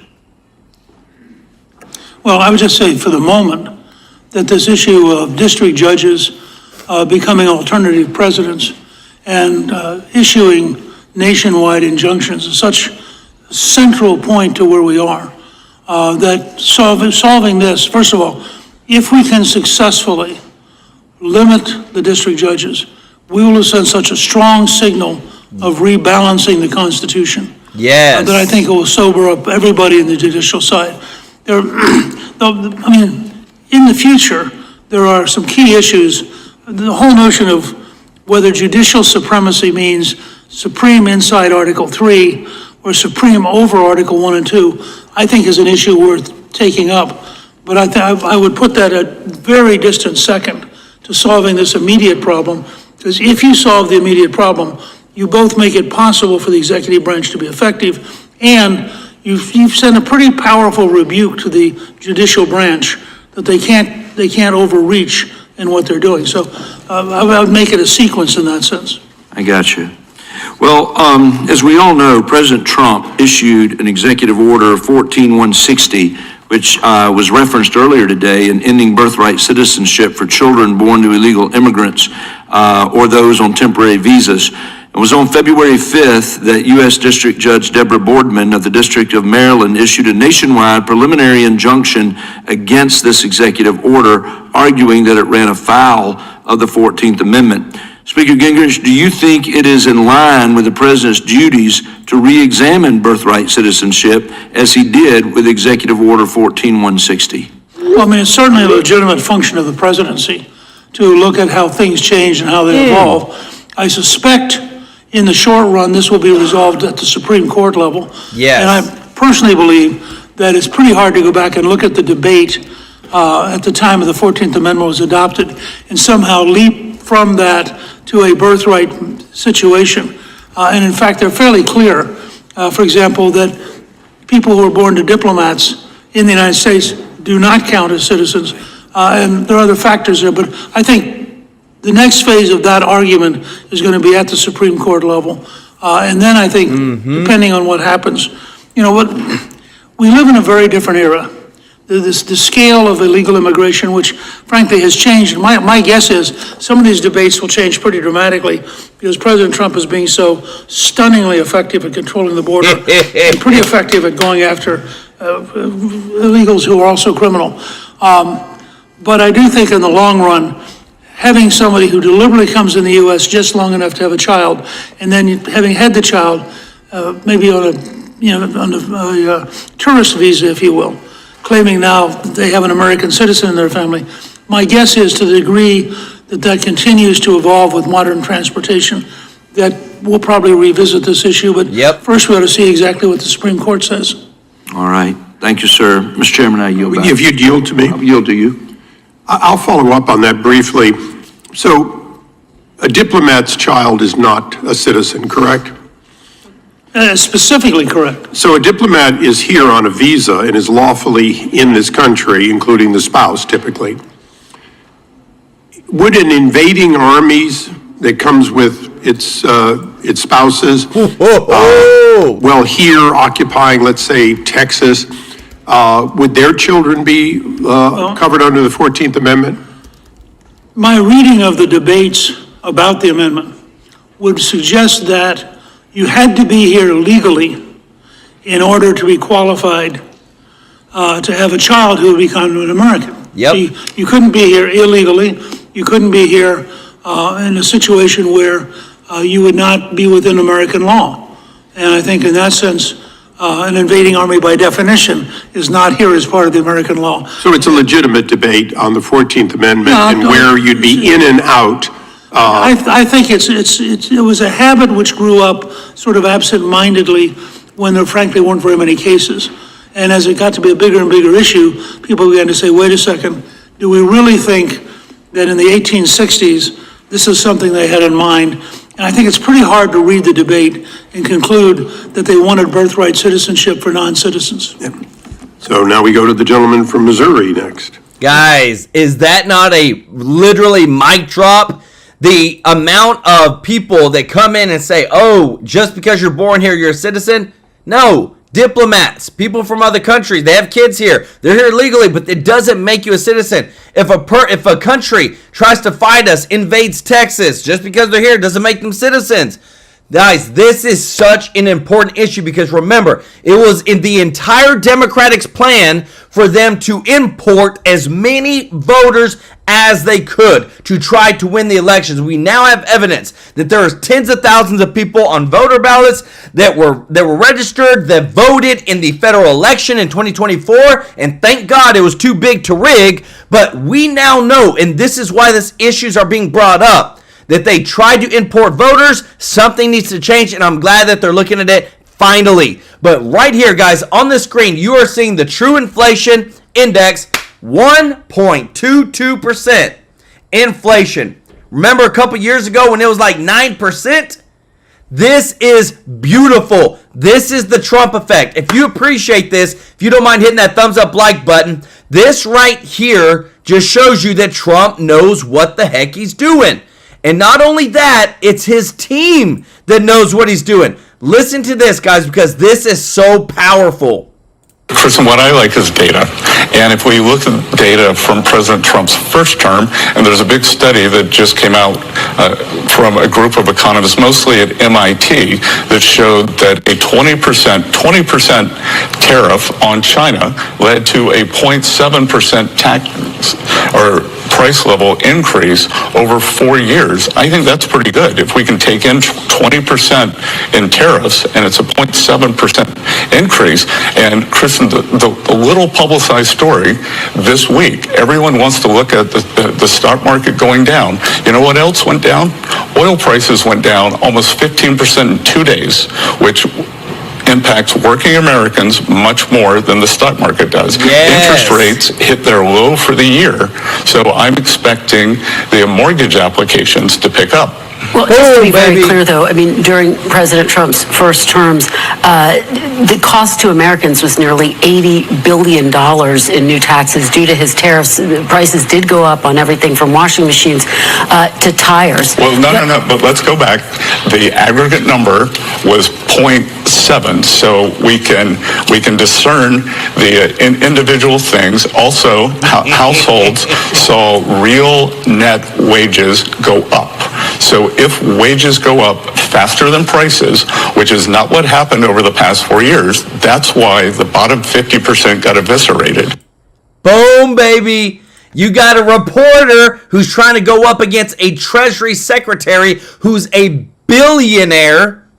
[SPEAKER 23] Well, I would just say for the moment that this issue of district judges becoming alternative presidents and issuing nationwide injunctions is such a central point to where we are, that solving this, first of all, if we can successfully limit the district judges, we will send such a strong signal of rebalancing the Constitution.
[SPEAKER 1] Yes.
[SPEAKER 23] That I think it will sober up everybody in the judicial side. I mean, in the future, there are some key issues. The whole notion of whether judicial supremacy means supreme inside Article 3 or supreme over Article 1 and 2, I think is an issue worth taking up. But I would put that at very distant second to solving this immediate problem, because if you solve the immediate problem, you both make it possible for the executive branch to be effective, and you've sent a pretty powerful rebuke to the judicial branch that they can't overreach in what they're doing. So I would make it a sequence in that sense.
[SPEAKER 9] I got you. Well, as we all know, President Trump issued an executive order 14160, which was referenced earlier today, in ending birthright citizenship for children born to illegal immigrants or those on temporary visas. It was on February 5th that U.S. District Judge Deborah Boardman of the District of Maryland issued a nationwide preliminary injunction against this executive order, arguing that it ran afoul of the 14th Amendment. Speaker Gingrich, do you think it is in line with the president's duties to re-examine birthright citizenship as he did with Executive Order 14160?
[SPEAKER 23] Well, I mean, it's certainly a legitimate function of the presidency to look at how things change and how they evolve. I suspect in the short run, this will be resolved at the Supreme Court level.
[SPEAKER 1] Yes.
[SPEAKER 23] And I personally believe that it's pretty hard to go back and look at the debate at the time of the 14th Amendment was adopted and somehow leap from that to a birthright situation. And in fact, they're fairly clear, for example, that people who are born to diplomats in the United States do not count as citizens. And there are other factors there, but I think the next phase of that argument is going to be at the Supreme Court level. And then I think, depending on what happens, we live in a very different era. The scale of illegal immigration, which frankly has changed. My guess is some of these debates will change pretty dramatically because President Trump is being so stunningly effective at controlling the border and pretty effective at going after illegals who are also criminal. But I do think in the long run, having somebody who deliberately comes in the U.S. just long enough to have a child, and then having had the child, maybe on a tourist visa, if you will, claiming now they have an American citizen in their family. My guess is to the degree that continues to evolve with modern transportation, that we'll probably revisit this issue, but first we ought to see exactly what the Supreme Court says.
[SPEAKER 9] All right. Thank you, sir. Mr. Chairman, I yield back.
[SPEAKER 8] If you'd yield to me.
[SPEAKER 9] I'll yield to you.
[SPEAKER 8] I'll follow up on that briefly. So, a diplomat's child is not a citizen, correct?
[SPEAKER 23] Specifically correct.
[SPEAKER 8] So a diplomat is here on a visa and is lawfully in this country, including the spouse typically. Would an invading armies that comes with its spouses, well, here occupying, let's say, Texas, would their children be covered under the 14th Amendment?
[SPEAKER 23] My reading of the debates about the amendment would suggest that you had to be here legally in order to be qualified to have a child who would become an American.
[SPEAKER 1] Yep.
[SPEAKER 23] You couldn't be here illegally. You couldn't be here in a situation where you would not be within American law. And I think in that sense, an invading army by definition is not here as part of the American law.
[SPEAKER 8] So it's a legitimate debate on the 14th Amendment and where you'd be in and out.
[SPEAKER 23] I think it was a habit which grew up sort of absent-mindedly when there frankly weren't very many cases. And as it got to be a bigger and bigger issue, people began to say, wait a second, do we really think that in the 1860s, this is something they had in mind? And I think it's pretty hard to read the debate and conclude that they wanted birthright citizenship for non-citizens.
[SPEAKER 8] So now we go to the gentleman from Missouri next.
[SPEAKER 1] Guys, is that not a literally mic drop? The amount of people that come in and say, oh, just because you're born here, you're a citizen? No. Diplomats, people from other countries, they have kids here. They're here legally, but it doesn't make you a citizen. If a country tries to fight us, invades Texas, just because they're here doesn't make them citizens. Guys, this is such an important issue because remember, it was in the entire Democrats' plan for them to import as many voters as they could to try to win the elections. We now have evidence that there is tens of thousands of people on voter ballots that were registered, that voted in the federal election in 2024, and thank God it was too big to rig. But we now know, and this is why these issues are being brought up, that they tried to import voters. Something needs to change, and I'm glad that they're looking at it finally. But right here, guys, on the screen, you are seeing the true inflation index, 1.22% inflation. Remember a couple years ago when it was like 9%? This is beautiful. This is the Trump effect. If you appreciate this, if you don't mind hitting that thumbs up like button, this right here just shows you that Trump knows what the heck he's doing. And not only that, it's his team that knows what he's doing. Listen to this, guys, because this is so powerful.
[SPEAKER 20] Kristen, what I like is data. And if we look at data from President Trump's first term, and there's a big study that just came out from a group of economists, mostly at MIT, that showed that a 20% tariff on China led to a 0.7% tax or price level increase over 4 years. I think that's pretty good. If we can take in 20% in tariffs and it's a 0.7% increase, and Kristen, the little publicized story this week, everyone wants to look at the stock market going down. You know what else went down? Oil prices went down almost 15% in 2 days, which impacts working Americans much more than the stock market does.
[SPEAKER 1] Yes.
[SPEAKER 20] Interest rates hit their low for the year, so I'm expecting the mortgage applications to pick up.
[SPEAKER 3] Well, just to be very clear, though, I mean, during President Trump's first terms, the cost to Americans was nearly $80 billion in new taxes due to his tariffs. Prices did go up on everything from washing machines to tires.
[SPEAKER 20] Well, no, but let's go back. The aggregate number was 0.7, so we can discern the individual things. Also, households saw real net wages go up. So if wages go up faster than prices, which is not what happened over the past 4 years, that's why the bottom 50% got eviscerated.
[SPEAKER 1] Boom, baby. You got a reporter who's trying to go up against a Treasury Secretary who's a billionaire.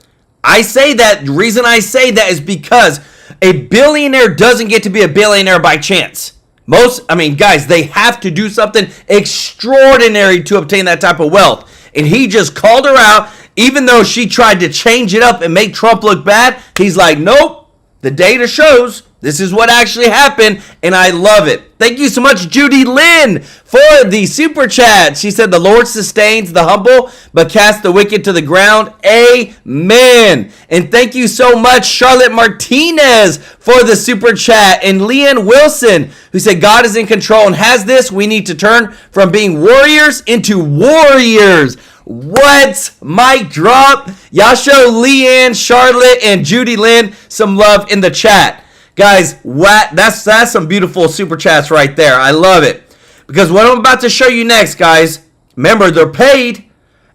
[SPEAKER 1] I say that, the reason I say that is because a billionaire doesn't get to be a billionaire by chance. Guys, they have to do something extraordinary to obtain that type of wealth. And he just called her out, even though she tried to change it up and make Trump look bad. He's like, nope, the data shows this is what actually happened, and I love it. Thank you so much, Judy Lynn, for the super chat. She said, the Lord sustains the humble, but casts the wicked to the ground. Amen. And thank you so much, Charlotte Martinez, for the super chat. And Leanne Wilson, who said, God is in control and has this. We need to turn from being warriors into warriors. What? Mic drop. Y'all show Leanne, Charlotte, and Judy Lynn some love in the chat. Guys, what? That's some beautiful super chats right there. I love it. Because what I'm about to show you next, guys, remember, they're paid.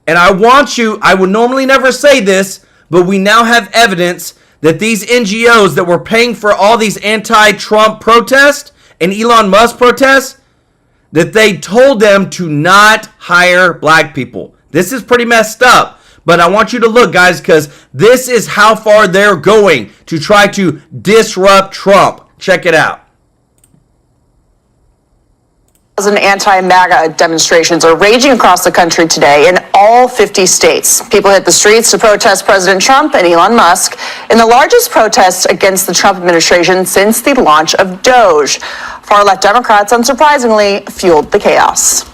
[SPEAKER 1] And I would normally never say this, but we now have evidence that these NGOs that were paying for all these anti-Trump protests and Elon Musk protests, that they told them to not hire black people. This is pretty messed up. But I want you to look, guys, because this is how far they're going to try to disrupt Trump. Check it out.
[SPEAKER 22] Anti-MAGA demonstrations are raging across the country today in all 50 states. People hit the streets to protest President Trump and Elon Musk in the largest protests against the Trump administration since the launch of Doge. Far-left Democrats, unsurprisingly, fueled the chaos.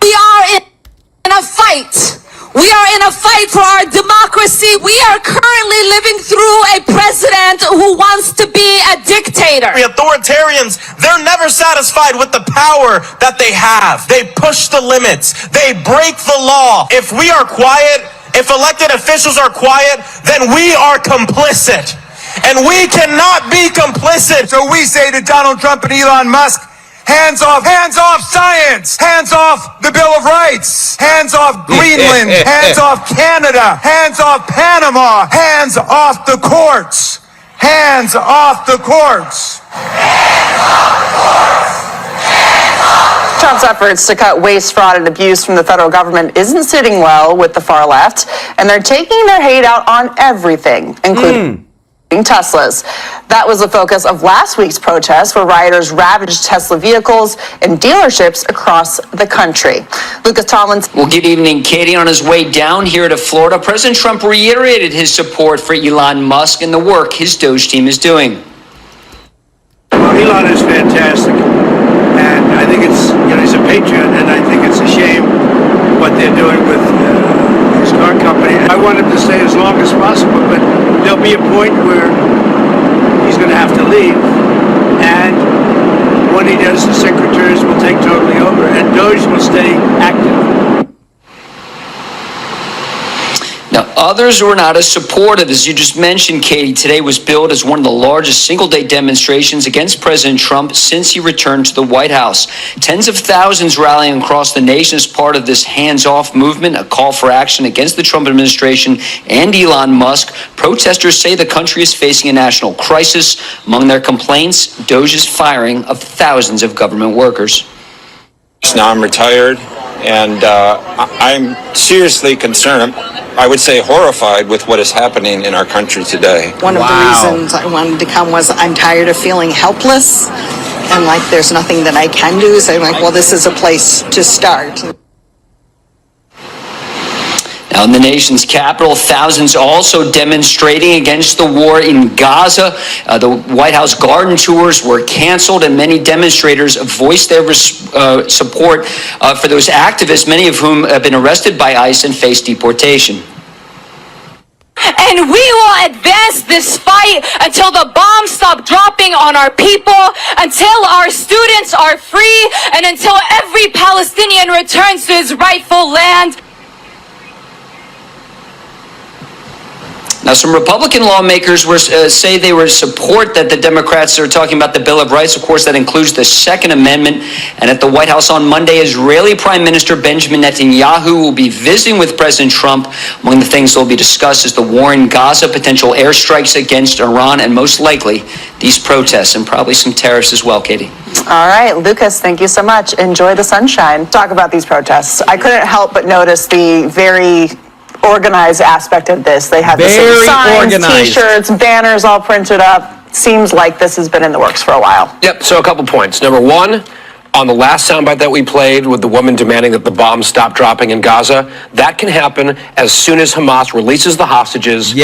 [SPEAKER 10] We are in a fight. We are in a fight for our democracy. We are currently living through a president who wants to be a dictator.
[SPEAKER 11] The authoritarians, they're never satisfied with the power that they have. They push the limits. They break the law. If we are quiet, if elected officials are quiet, then we are complicit. And we cannot be complicit.
[SPEAKER 24] So we say to Donald Trump and Elon Musk, hands off science, hands off the Bill of Rights, hands off Greenland, hands off Canada, hands off Panama, hands off the courts, hands off the courts. Hands off the courts.
[SPEAKER 22] Hands off. Trump's efforts to cut waste, fraud, and abuse from the federal government isn't sitting well with the far left, and they're taking their hate out on everything, including... Teslas. That was the focus of last week's protest, where rioters ravaged Tesla vehicles and dealerships across the country. Lucas Tomlinson.
[SPEAKER 2] Well, good evening, Katie. On his way down here to Florida, President Trump reiterated his support for Elon Musk and the work his Doge team is doing.
[SPEAKER 18] Elon is fantastic, and I think it's, he's a patriot, and I think it's a shame what they're doing with his car company. I want him to stay as long as possible, but there'll be a point where he's going to have to leave, and when he does, the secretaries will take totally over, and Doge will stay active.
[SPEAKER 2] Now, others were not as supportive. As you just mentioned, Katie, today was billed as one of the largest single-day demonstrations against President Trump since he returned to the White House. Tens of thousands rallying across the nation as part of this hands-off movement, a call for action against the Trump administration and Elon Musk. Protesters say the country is facing a national crisis. Among their complaints, Doge's firing of thousands of government workers.
[SPEAKER 12] Now I'm retired, and I'm seriously concerned, I would say horrified, with what is happening in our country today.
[SPEAKER 15] One of the reasons I wanted to come was I'm tired of feeling helpless and like there's nothing that I can do. So I'm like, well, this is a place to start.
[SPEAKER 2] Now, in the nation's capital, thousands also demonstrating against the war in Gaza. The White House garden tours were canceled, and many demonstrators voiced their support for those activists, many of whom have been arrested by ICE and face deportation.
[SPEAKER 10] And we will advance this fight until the bombs stop dropping on our people, until our students are free, and until every Palestinian returns to his rightful land.
[SPEAKER 2] Now, some Republican lawmakers say they would support that the Democrats are talking about the Bill of Rights. Of course, that includes the Second Amendment. And at the White House on Monday, Israeli Prime Minister Benjamin Netanyahu will be visiting with President Trump. Among the things that will be discussed is the war in Gaza, potential airstrikes against Iran, and most likely these protests, and probably some tariffs as well, Katie.
[SPEAKER 22] All right, Lucas, thank you so much. Enjoy the sunshine. Talk about these protests. I couldn't help but notice the very organized aspect of this. They have the same signs, T-shirts, banners all printed up. Seems like this has been in the works for a while.
[SPEAKER 16] Yep, so a couple points. Number one, on the last soundbite that we played with the woman demanding that the bombs stop dropping in Gaza, that can happen as soon as Hamas releases the hostages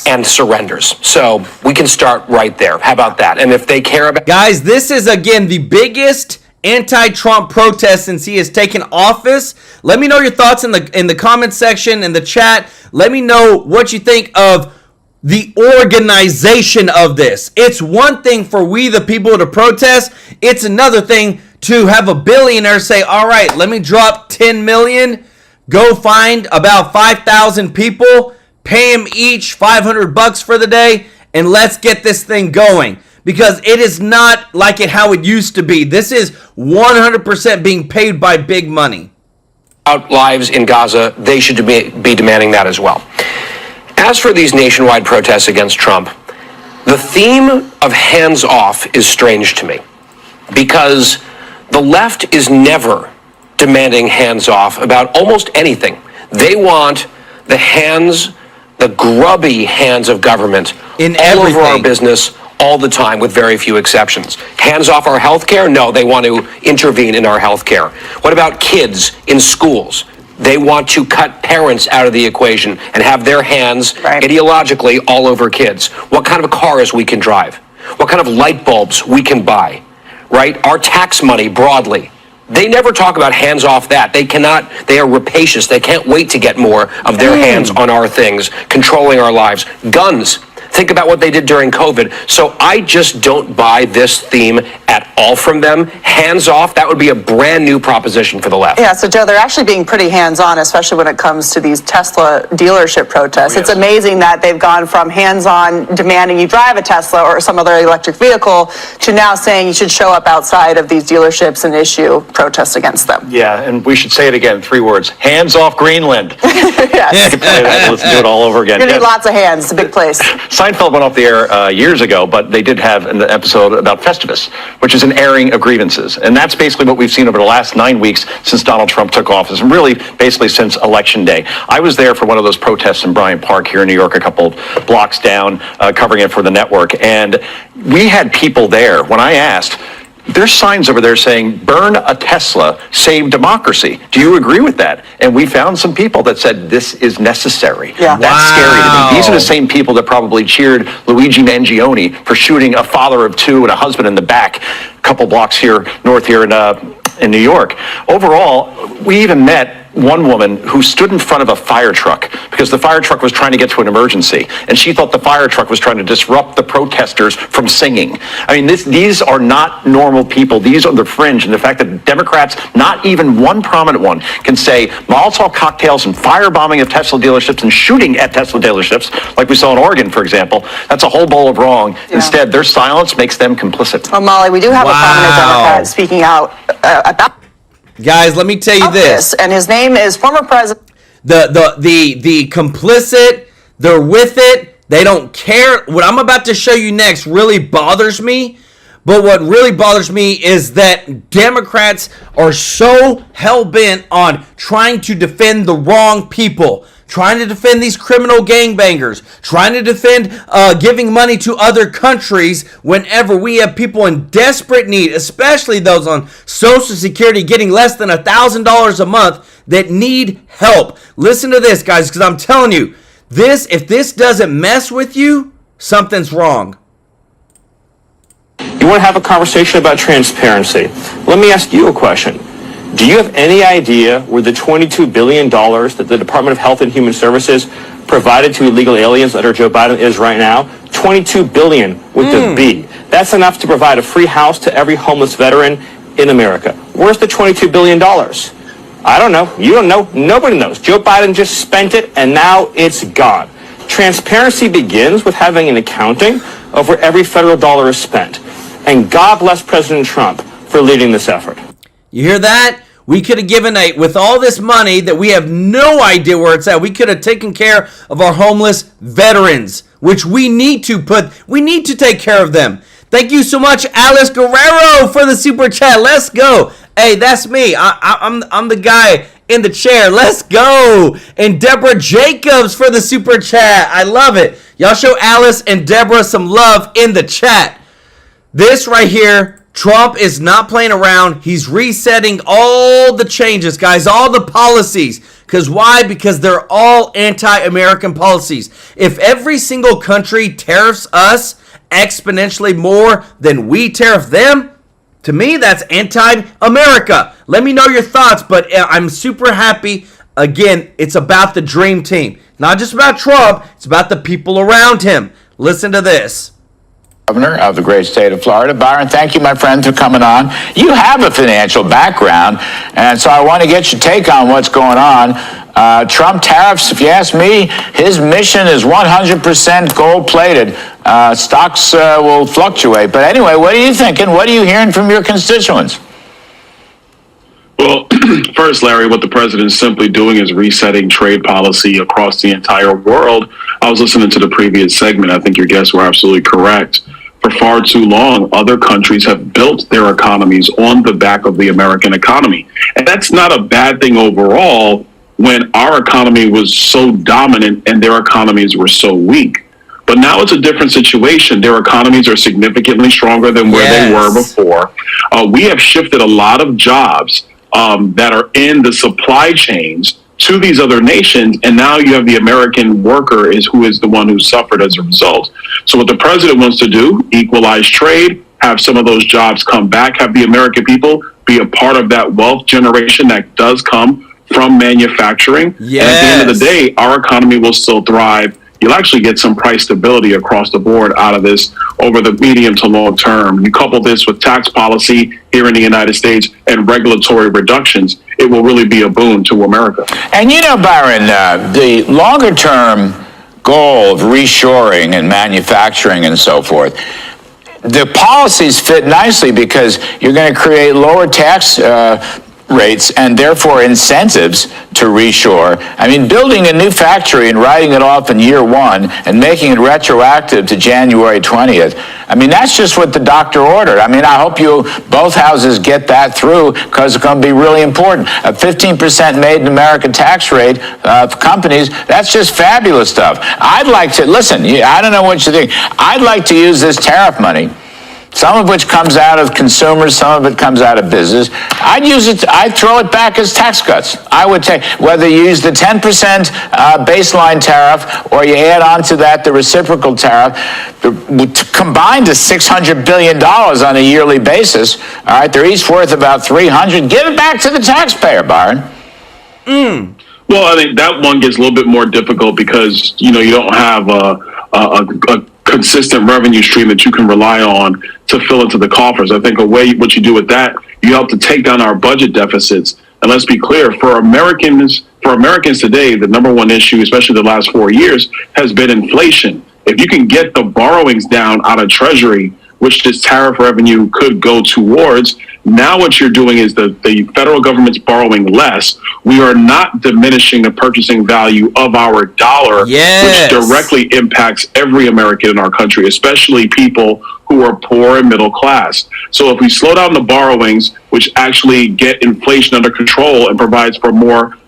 [SPEAKER 16] and surrenders. So we can start right there. How about that? And if they care about...
[SPEAKER 1] Guys, this is, again, the biggest anti-Trump protest since he has taken office. Let me know your thoughts in the comment section, in the chat. Let me know what you think of the organization of this. It's one thing for we the people to protest. It's another thing to have a billionaire say, all right, let me drop 10 million, go find about 5,000 people, pay them each $500 for the day, and let's get this thing going. Because it is not like how it used to be. This is 100% being paid by big money.
[SPEAKER 16] Lives in Gaza, they should be demanding that as well. As for these nationwide protests against Trump, the theme of hands off is strange to me. Because the left is never demanding hands off about almost anything. They want the hands, the grubby hands of government in all over our business, all the time, with very few exceptions. Hands off our health care? No, they want to intervene in our health care. What about kids in schools? They want to cut parents out of the equation and have their hands ideologically all over kids. What kind of cars we can drive? What kind of light bulbs we can buy, right? Our tax money broadly. They never talk about hands off that. They are rapacious. They can't wait to get more of their hands on our things, controlling our lives. Guns. Think about what they did during COVID. So I just don't buy this theme at all from them. Hands off, that would be a brand new proposition for the left.
[SPEAKER 22] Yeah, so Joe, they're actually being pretty hands-on, especially when it comes to these Tesla dealership protests. It's amazing that they've gone from hands-on demanding you drive a Tesla or some other electric vehicle to now saying you should show up outside of these dealerships and issue protests against them.
[SPEAKER 25] Yeah, and we should say it again, 3 words. Hands off Greenland.
[SPEAKER 22] Yes.
[SPEAKER 25] Let's do it all over again.
[SPEAKER 22] You're going to need lots of hands. It's a big place.
[SPEAKER 25] Seinfeld went off the air years ago, but they did have an episode about Festivus, which is an airing of grievances. And that's basically what we've seen over the last 9 weeks since Donald Trump took office, and really basically since Election Day. I was there for one of those protests in Bryant Park here in New York, a couple blocks down, covering it for the network. And we had people there. When I asked, there's signs over there saying, burn a Tesla, save democracy. Do you agree with that? And we found some people that said this is necessary. Yeah. That's scary to me. These are the same people that probably cheered Luigi Mangione for shooting a father of two and a husband in the back a couple blocks here, north here in New York. Overall, we even met one woman who stood in front of a fire truck because the fire truck was trying to get to an emergency, and she thought the fire truck was trying to disrupt the protesters from singing. I mean, these are not normal people. These are the fringe, and the fact that Democrats, not even one prominent one, can say Molotov cocktails and firebombing of Tesla dealerships and shooting at Tesla dealerships, like we saw in Oregon, for example, that's a whole bowl of wrong. Yeah. Instead, their silence makes them complicit.
[SPEAKER 22] Well, Molly, we do have a prominent Democrat speaking out about.
[SPEAKER 1] Guys, let me tell you this.
[SPEAKER 22] And his name is former President.
[SPEAKER 1] The complicit, they're with it. They don't care. What I'm about to show you next really bothers me. But what really bothers me is that Democrats are so hell-bent on trying to defend the wrong people, trying to defend these criminal gangbangers, trying to defend giving money to other countries whenever we have people in desperate need, especially those on Social Security getting less than $1,000 a month that need help. Listen to this, guys, because I'm telling you, if this doesn't mess with you, something's wrong.
[SPEAKER 6] You want to have a conversation about transparency. Let me ask you a question. Do you have any idea where the $22 billion that the Department of Health and Human Services provided to illegal aliens under Joe Biden is right now? $22 billion with the B. That's enough to provide a free house to every homeless veteran in America. Where's the $22 billion? I don't know. You don't know. Nobody knows. Joe Biden just spent it, and now it's gone. Transparency begins with having an accounting of where every federal dollar is spent. And God bless President Trump for leading this effort.
[SPEAKER 1] You hear that? We could have given with all this money that we have no idea where it's at, we could have taken care of our homeless veterans, which we need to take care of them. Thank you so much, Alice Guerrero, for the super chat. Let's go. Hey, that's me. I'm the guy in the chair. Let's go. And Deborah Jacobs for the super chat. I love it. Y'all show Alice and Deborah some love in the chat. This right here, Trump is not playing around. He's resetting all the changes, guys, all the policies. Because why? Because they're all anti-American policies. If every single country tariffs us exponentially more than we tariff them, to me, that's anti-America. Let me know your thoughts, but I'm super happy. Again, it's about the dream team. Not just about Trump, it's about the people around him. Listen to this.
[SPEAKER 13] Governor of the great state of Florida. Byron, thank you, my friend, for coming on. You have a financial background, and so I want to get your take on what's going on. Trump tariffs, if you ask me, his mission is 100% gold-plated. Stocks will fluctuate. But anyway, what are you thinking? What are you hearing from your constituents?
[SPEAKER 17] Well, first, Larry, what the president is simply doing is resetting trade policy across the entire world. I was listening to the previous segment. I think your guests were absolutely correct. For far too long, other countries have built their economies on the back of the American economy. And that's not a bad thing overall when our economy was so dominant and their economies were so weak. But now it's a different situation. Their economies are significantly stronger than where they were before. We have shifted a lot of jobs that are in the supply chains to these other nations, and now you have the American worker who is the one who suffered as a result. So what the president wants to do, equalize trade, have some of those jobs come back, have the American people be a part of that wealth generation that does come from manufacturing. Yes. And at the end of the day, our economy will still thrive. You'll actually get some price stability across the board out of this over the medium to long term. You couple this with tax policy here in the United States and regulatory reductions, it will really be a boon to America.
[SPEAKER 13] And you know, Byron, the longer term goal of reshoring and manufacturing and so forth, the policies fit nicely because you're going to create lower tax rates and therefore incentives to reshore. I mean, building a new factory and writing it off in year one and making it retroactive to January 20th. I mean, that's just what the doctor ordered. I mean, I hope you, both houses, get that through because it's going to be really important. A 15% made in America tax rate for companies, that's just fabulous stuff. I'd like to, listen, I don't know what you think. I'd like to use this tariff money, some of which comes out of consumers, some of it comes out of business. I'd use it, I'd throw it back as tax cuts. I would take, whether you use the 10% baseline tariff or you add on to that the reciprocal tariff, combined is $600 billion on a yearly basis. All right, they're each worth about $300. Give it back to the taxpayer, Byron.
[SPEAKER 17] Well, I think that one gets a little bit more difficult because, you don't have a consistent revenue stream that you can rely on to fill into the coffers. I think what you do with that, you help to take down our budget deficits. And let's be clear, for Americans today, the number one issue, especially the last 4 years, has been inflation. If you can get the borrowings down out of Treasury, which this tariff revenue could go towards, now what you're doing is the federal government's borrowing less. We are not diminishing the purchasing value of our dollar, which directly impacts every American in our country, especially people who are poor and middle class. So if we slow down the borrowings, which actually get inflation under control and provides for more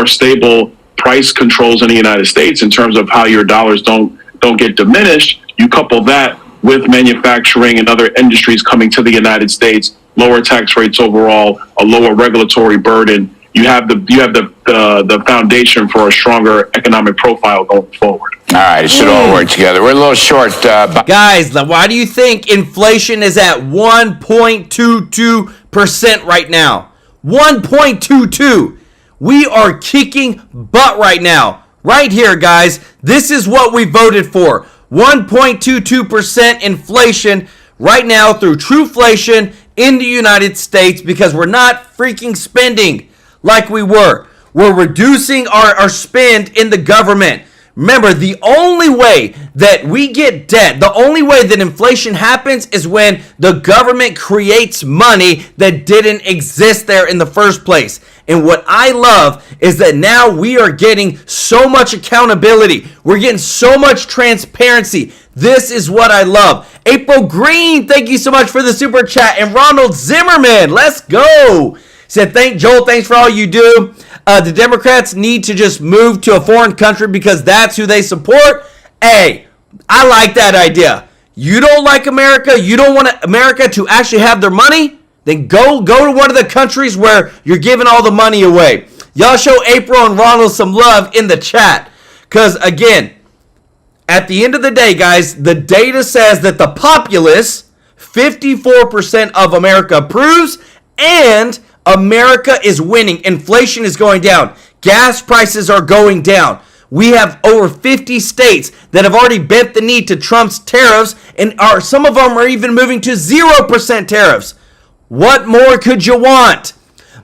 [SPEAKER 17] stable price controls in the United States in terms of how your dollars don't get diminished, you couple that with manufacturing and other industries coming to the United States, lower tax rates overall, a lower regulatory burden, you have the foundation for a stronger economic profile going forward.
[SPEAKER 13] All right, it should all work together. We're a little short.
[SPEAKER 1] Guys, why do you think inflation is at 1.22% right now? 1.22. We are kicking butt right now. Right here, guys. This is what we voted for. 1.22% inflation right now through Trueflation in the United States because we're not freaking spending like we were. We're reducing our spend in the government. Remember, the only way that we get debt, the only way that inflation happens is when the government creates money that didn't exist there in the first place. And what I love is that now we are getting so much accountability. We're getting so much transparency. This is what I love. April Green, thank you so much for the super chat. And Ronald Zimmerman, let's go. Said, Joel, thanks for all you do. The Democrats need to just move to a foreign country because that's who they support. Hey, I like that idea. You don't like America? You don't want America to actually have their money? Then go to one of the countries where you're giving all the money away. Y'all show April and Ronald some love in the chat. Because, again, at the end of the day, guys, the data says that the populace, 54% of America approves, and America is winning. Inflation is going down. Gas prices are going down. We have over 50 states that have already bent the knee to Trump's tariffs, and some of them are even moving to 0% tariffs. What more could you want?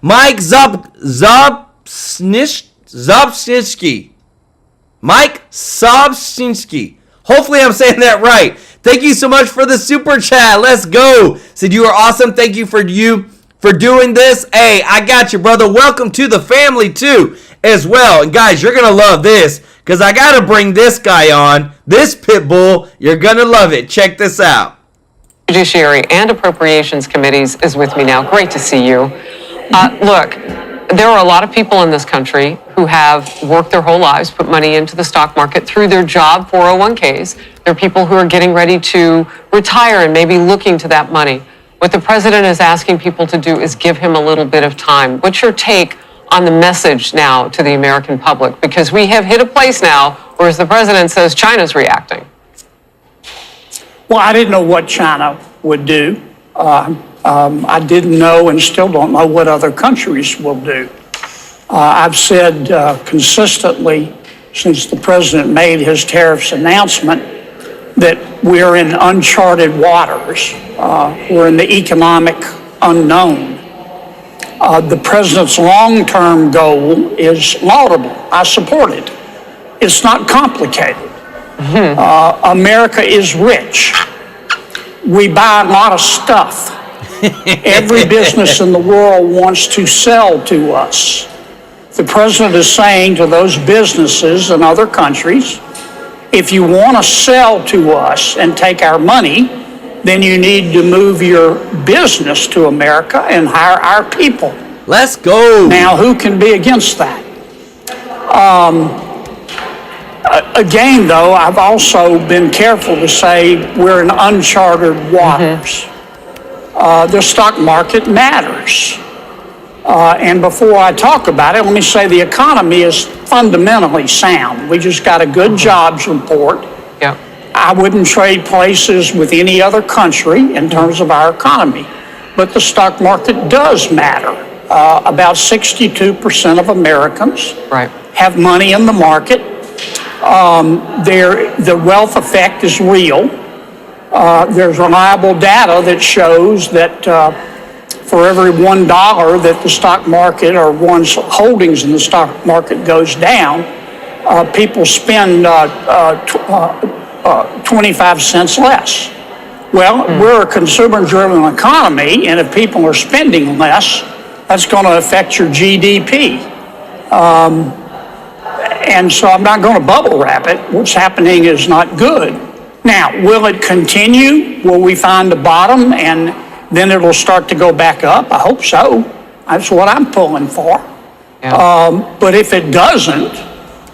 [SPEAKER 1] Mike Zobsniski. Mike Sobstinski. Hopefully I'm saying that right. Thank you so much for the super chat. Let's go. Said you are awesome. Thank you for doing this. Hey, I got you, brother. Welcome to the family too as well. And guys, you're going to love this because I got to bring this guy on. This pit bull. You're going to love it. Check this out.
[SPEAKER 5] Judiciary and Appropriations Committees is with me now. Great to see you. Look, there are a lot of people in this country who have worked their whole lives, put money into the stock market through their job 401ks. There are people who are getting ready to retire and maybe looking to that money. What the president is asking people to do is give him a little bit of time. What's your take on the message now to the American public? Because we have hit a place now where, as the president says, China's reacting.
[SPEAKER 7] Well, I didn't know what China would do. I didn't know and still don't know what other countries will do. I've said consistently since the president made his tariffs announcement that we're in uncharted waters. We're in the economic unknown. The president's long-term goal is laudable. I support it. It's not complicated. America is rich. We buy a lot of stuff. Every business in the world wants to sell to us. The president is saying to those businesses in other countries, if you want to sell to us and take our money, then you need to move your business to America and hire our people.
[SPEAKER 1] Let's go.
[SPEAKER 7] Now, who can be against that? Again, though, I've also been careful to say we're in uncharted waters. The stock market matters. And before I talk about it, let me say the economy is fundamentally sound. We just got a good jobs report.
[SPEAKER 5] Yeah.
[SPEAKER 7] I wouldn't trade places with any other country in terms of our economy. But the stock market does matter. About 62% of Americans have money in the market. The wealth effect is real. There's reliable data that shows that for every $1 that the stock market or one's holdings in the stock market goes down, people spend 25 cents less. Well, we're a consumer-driven economy, and if people are spending less, that's going to affect your GDP. And so I'm not going to bubble wrap it. What's happening is not good. Now, will it continue? Will we find a bottom and then it'll start to go back up? I hope so. That's what I'm pulling for. Yeah. But if it doesn't,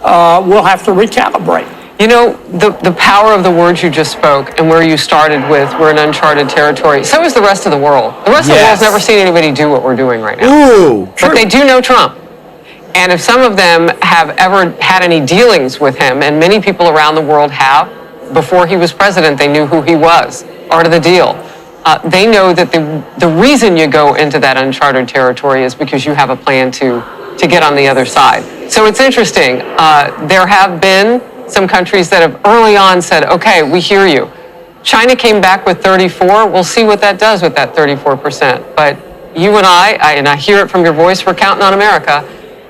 [SPEAKER 7] we'll have to recalibrate.
[SPEAKER 5] You know, the power of the words you just spoke and where you started with, we're in uncharted territory. So is the rest of the world. The rest of the world's never seen anybody do what we're doing right now.
[SPEAKER 1] Ooh,
[SPEAKER 5] but they do know Trump. And if some of them have ever had any dealings with him, and many people around the world have, before he was president, they knew who he was, part of the deal. They know that the reason you go into that uncharted territory is because you have a plan to get on the other side. So it's interesting. There have been some countries that have early on said, okay, we hear you. China came back with 34. We'll see what that does with that 34%. But you and I hear it from your voice, we're counting on America.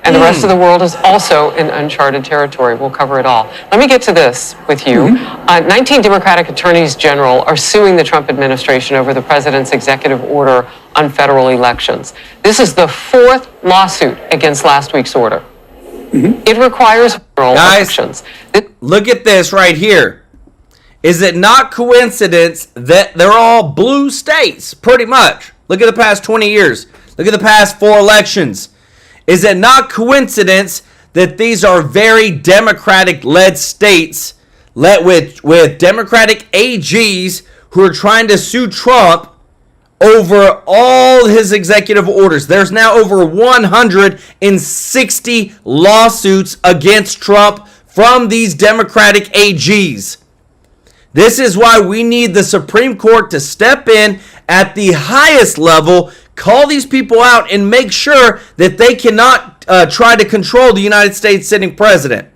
[SPEAKER 5] And the rest of the world is also in uncharted territory. We'll cover it all. Let me get to this with you. 19 Democratic attorneys general are suing the Trump administration over the president's executive order on federal elections. This is the fourth lawsuit against last week's order. It requires federal elections.
[SPEAKER 1] Look at this right here. Is it not coincidence that they're all blue states, pretty much? Look at the past 20 years. Look at the past 4 elections. Is it not coincidence that these are very Democratic-led states with Democratic AGs who are trying to sue Trump over all his executive orders? There's now over 160 lawsuits against Trump from these Democratic AGs. This is why we need the Supreme Court to step in at the highest level, call these people out, and make sure that they cannot try to control the United States sitting president.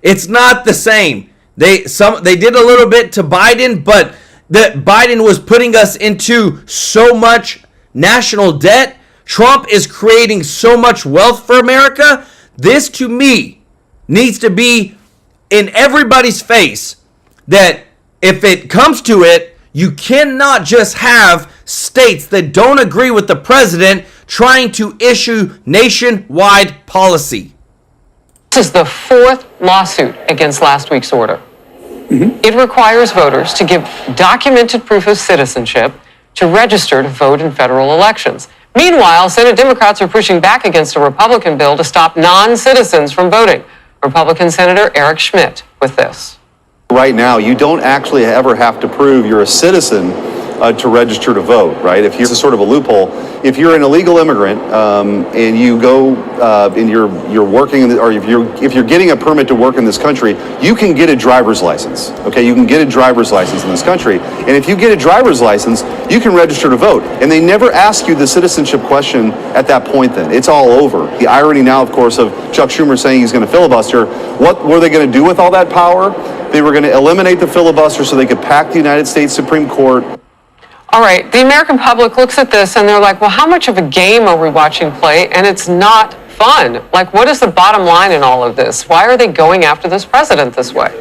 [SPEAKER 1] It's not the same. They did a little bit to Biden, but that Biden was putting us into so much national debt. Trump is creating so much wealth for America. This, to me, needs to be in everybody's face that if it comes to it, you cannot just have states that don't agree with the president trying to issue nationwide policy.
[SPEAKER 5] This is the fourth lawsuit against last week's order. It requires voters to give documented proof of citizenship to register to vote in federal elections. Meanwhile, Senate Democrats are pushing back against a Republican bill to stop non-citizens from voting. Republican Senator Eric Schmidt with this.
[SPEAKER 4] Right now, you don't actually ever have to prove you're a citizen to register to vote, right? If here's a sort of a loophole, if you're an illegal immigrant and you go and you're working, or if you're getting a permit to work in this country, you can get a driver's license. Okay, you can get a driver's license in this country, and if you get a driver's license, you can register to vote. And they never ask you the citizenship question at that point. Then it's all over. The irony now, of course, of Chuck Schumer saying he's going to filibuster. What were they going to do with all that power? They were going to eliminate the filibuster so they could pack the United States Supreme Court.
[SPEAKER 5] All right, the American public looks at this and they're like, well, how much of a game are we watching play? And it's not fun. Like, what is the bottom line in all of this? Why are they going after this president this way?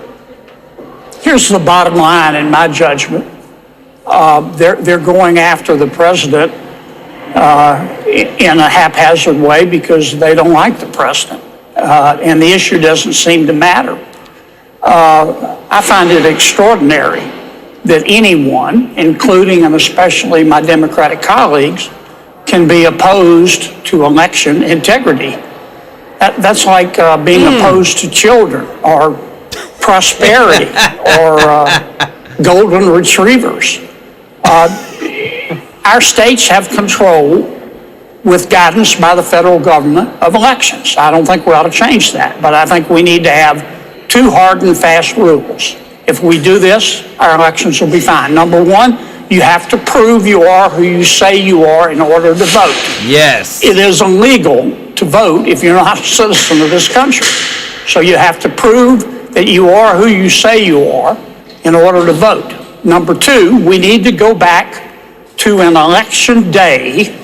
[SPEAKER 7] Here's the bottom line in my judgment. They're going after the president in a haphazard way because they don't like the president. And the issue doesn't seem to matter. I find it extraordinary that anyone, including and especially my Democratic colleagues, can be opposed to election integrity. That's like being opposed to children or prosperity or golden retrievers. Our states have control with guidance by the federal government of elections. I don't think we ought to change that, but I think we need to have two hard and fast rules. If we do this, our elections will be fine. Number one, you have to prove you are who you say you are in order to vote.
[SPEAKER 1] Yes.
[SPEAKER 7] It is illegal to vote if you're not a citizen of this country. So you have to prove that you are who you say you are in order to vote. Number two, we need to go back to an election day,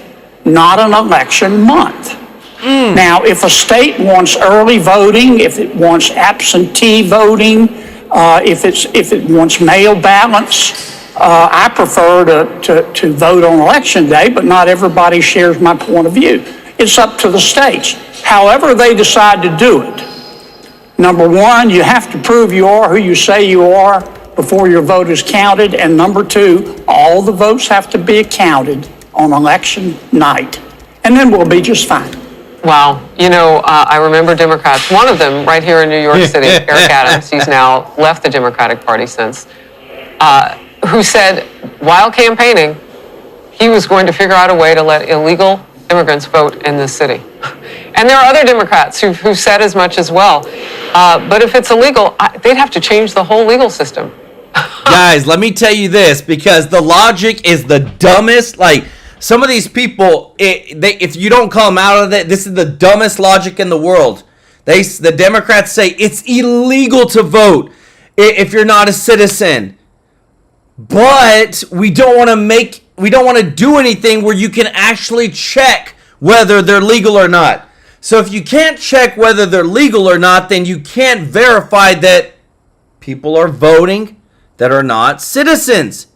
[SPEAKER 7] not an election month. Now, if a state wants early voting, if it wants absentee voting, if it wants mail ballots, I prefer to vote on election day, but not everybody shares my point of view. It's up to the states. However they decide to do it, number one, you have to prove you are who you say you are before your vote is counted, and number two, all the votes have to be counted on election night, and then we'll be just fine.
[SPEAKER 5] Wow. You know, I remember Democrats, one of them right here in New York City, Eric Adams, he's now left the Democratic Party since, who said while campaigning, he was going to figure out a way to let illegal immigrants vote in this city. And there are other Democrats who said as much as well. But if it's illegal, they'd have to change the whole legal system.
[SPEAKER 1] Guys, let me tell you this, because the logic is the dumbest. Like, some of these people, if you don't call them out of it, this is the dumbest logic in the world. The Democrats say it's illegal to vote if you're not a citizen. But we don't want to do anything where you can actually check whether they're legal or not. So if you can't check whether they're legal or not, then you can't verify that people are voting that are not citizens.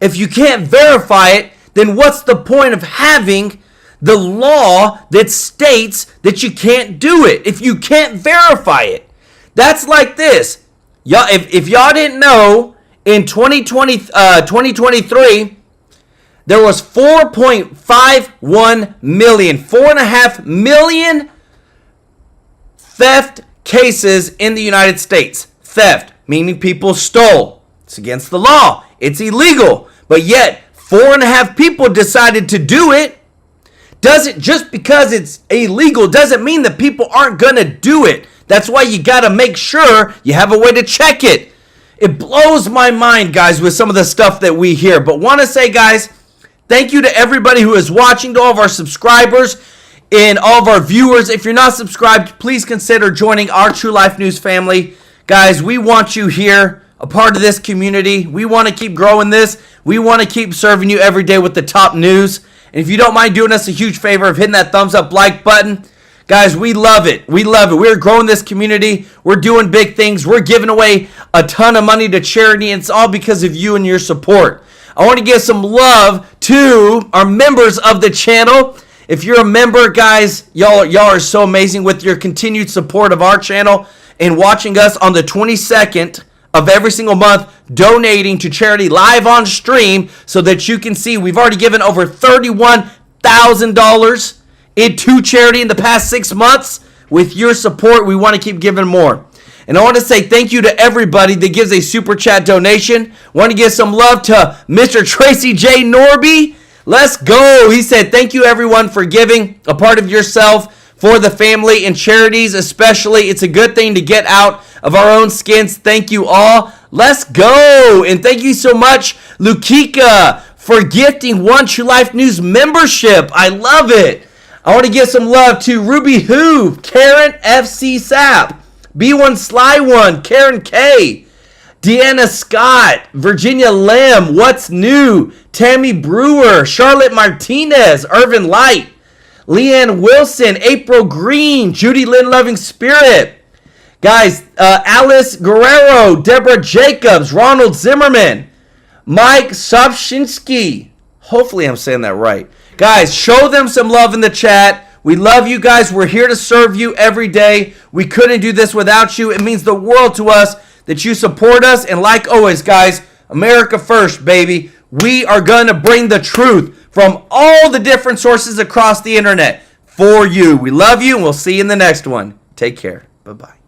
[SPEAKER 1] If you can't verify it, then what's the point of having the law that states that you can't do it if you can't verify it? That's like this. Y'all, if y'all didn't know, in 2023, there was 4.51 million, 4.5 million theft cases in the United States. Theft, meaning people stole. It's against the law. It's illegal. But yet, 4.5 people decided to do it. Just because it's illegal doesn't mean that people aren't going to do it. That's why you got to make sure you have a way to check it. It blows my mind, guys, with some of the stuff that we hear. But want to say, guys, thank you to everybody who is watching, to all of our subscribers and all of our viewers. If you're not subscribed, please consider joining our True Life News family. Guys, we want you here, a part of this community. We want to keep growing this. We want to keep serving you every day with the top news. And if you don't mind doing us a huge favor of hitting that thumbs up like button, guys, we love it. We love it. We're growing this community. We're doing big things. We're giving away a ton of money to charity. And it's all because of you and your support. I want to give some love to our members of the channel. If you're a member, guys, y'all are so amazing with your continued support of our channel and watching us on the 22nd of every single month, donating to charity live on stream so that you can see we've already given over $31,000 into charity in the past 6 months. With your support, we want to keep giving more. And I want to say thank you to everybody that gives a super chat donation. Want to give some love to Mr. Tracy J. Norby. Let's go. He said, thank you everyone for giving a part of yourself for the family and charities especially. It's a good thing to get out of our own skins. Thank you all. Let's go. And thank you so much, Lukika, for gifting one True Life News membership. I love it. I want to give some love to Ruby Who, Karen FC Sap, B1 Sly One, Karen K, Deanna Scott, Virginia Lamb, What's New, Tammy Brewer, Charlotte Martinez, Irvin Light, Leanne Wilson, April Green, Judy Lynn Loving Spirit. Guys, Alice Guerrero, Deborah Jacobs, Ronald Zimmerman, Mike Sobczynski. Hopefully I'm saying that right. Guys, show them some love in the chat. We love you guys. We're here to serve you every day. We couldn't do this without you. It means the world to us that you support us. And like always, guys, America first, baby. We are going to bring the truth from all the different sources across the internet for you. We love you, and we'll see you in the next one. Take care. Bye-bye.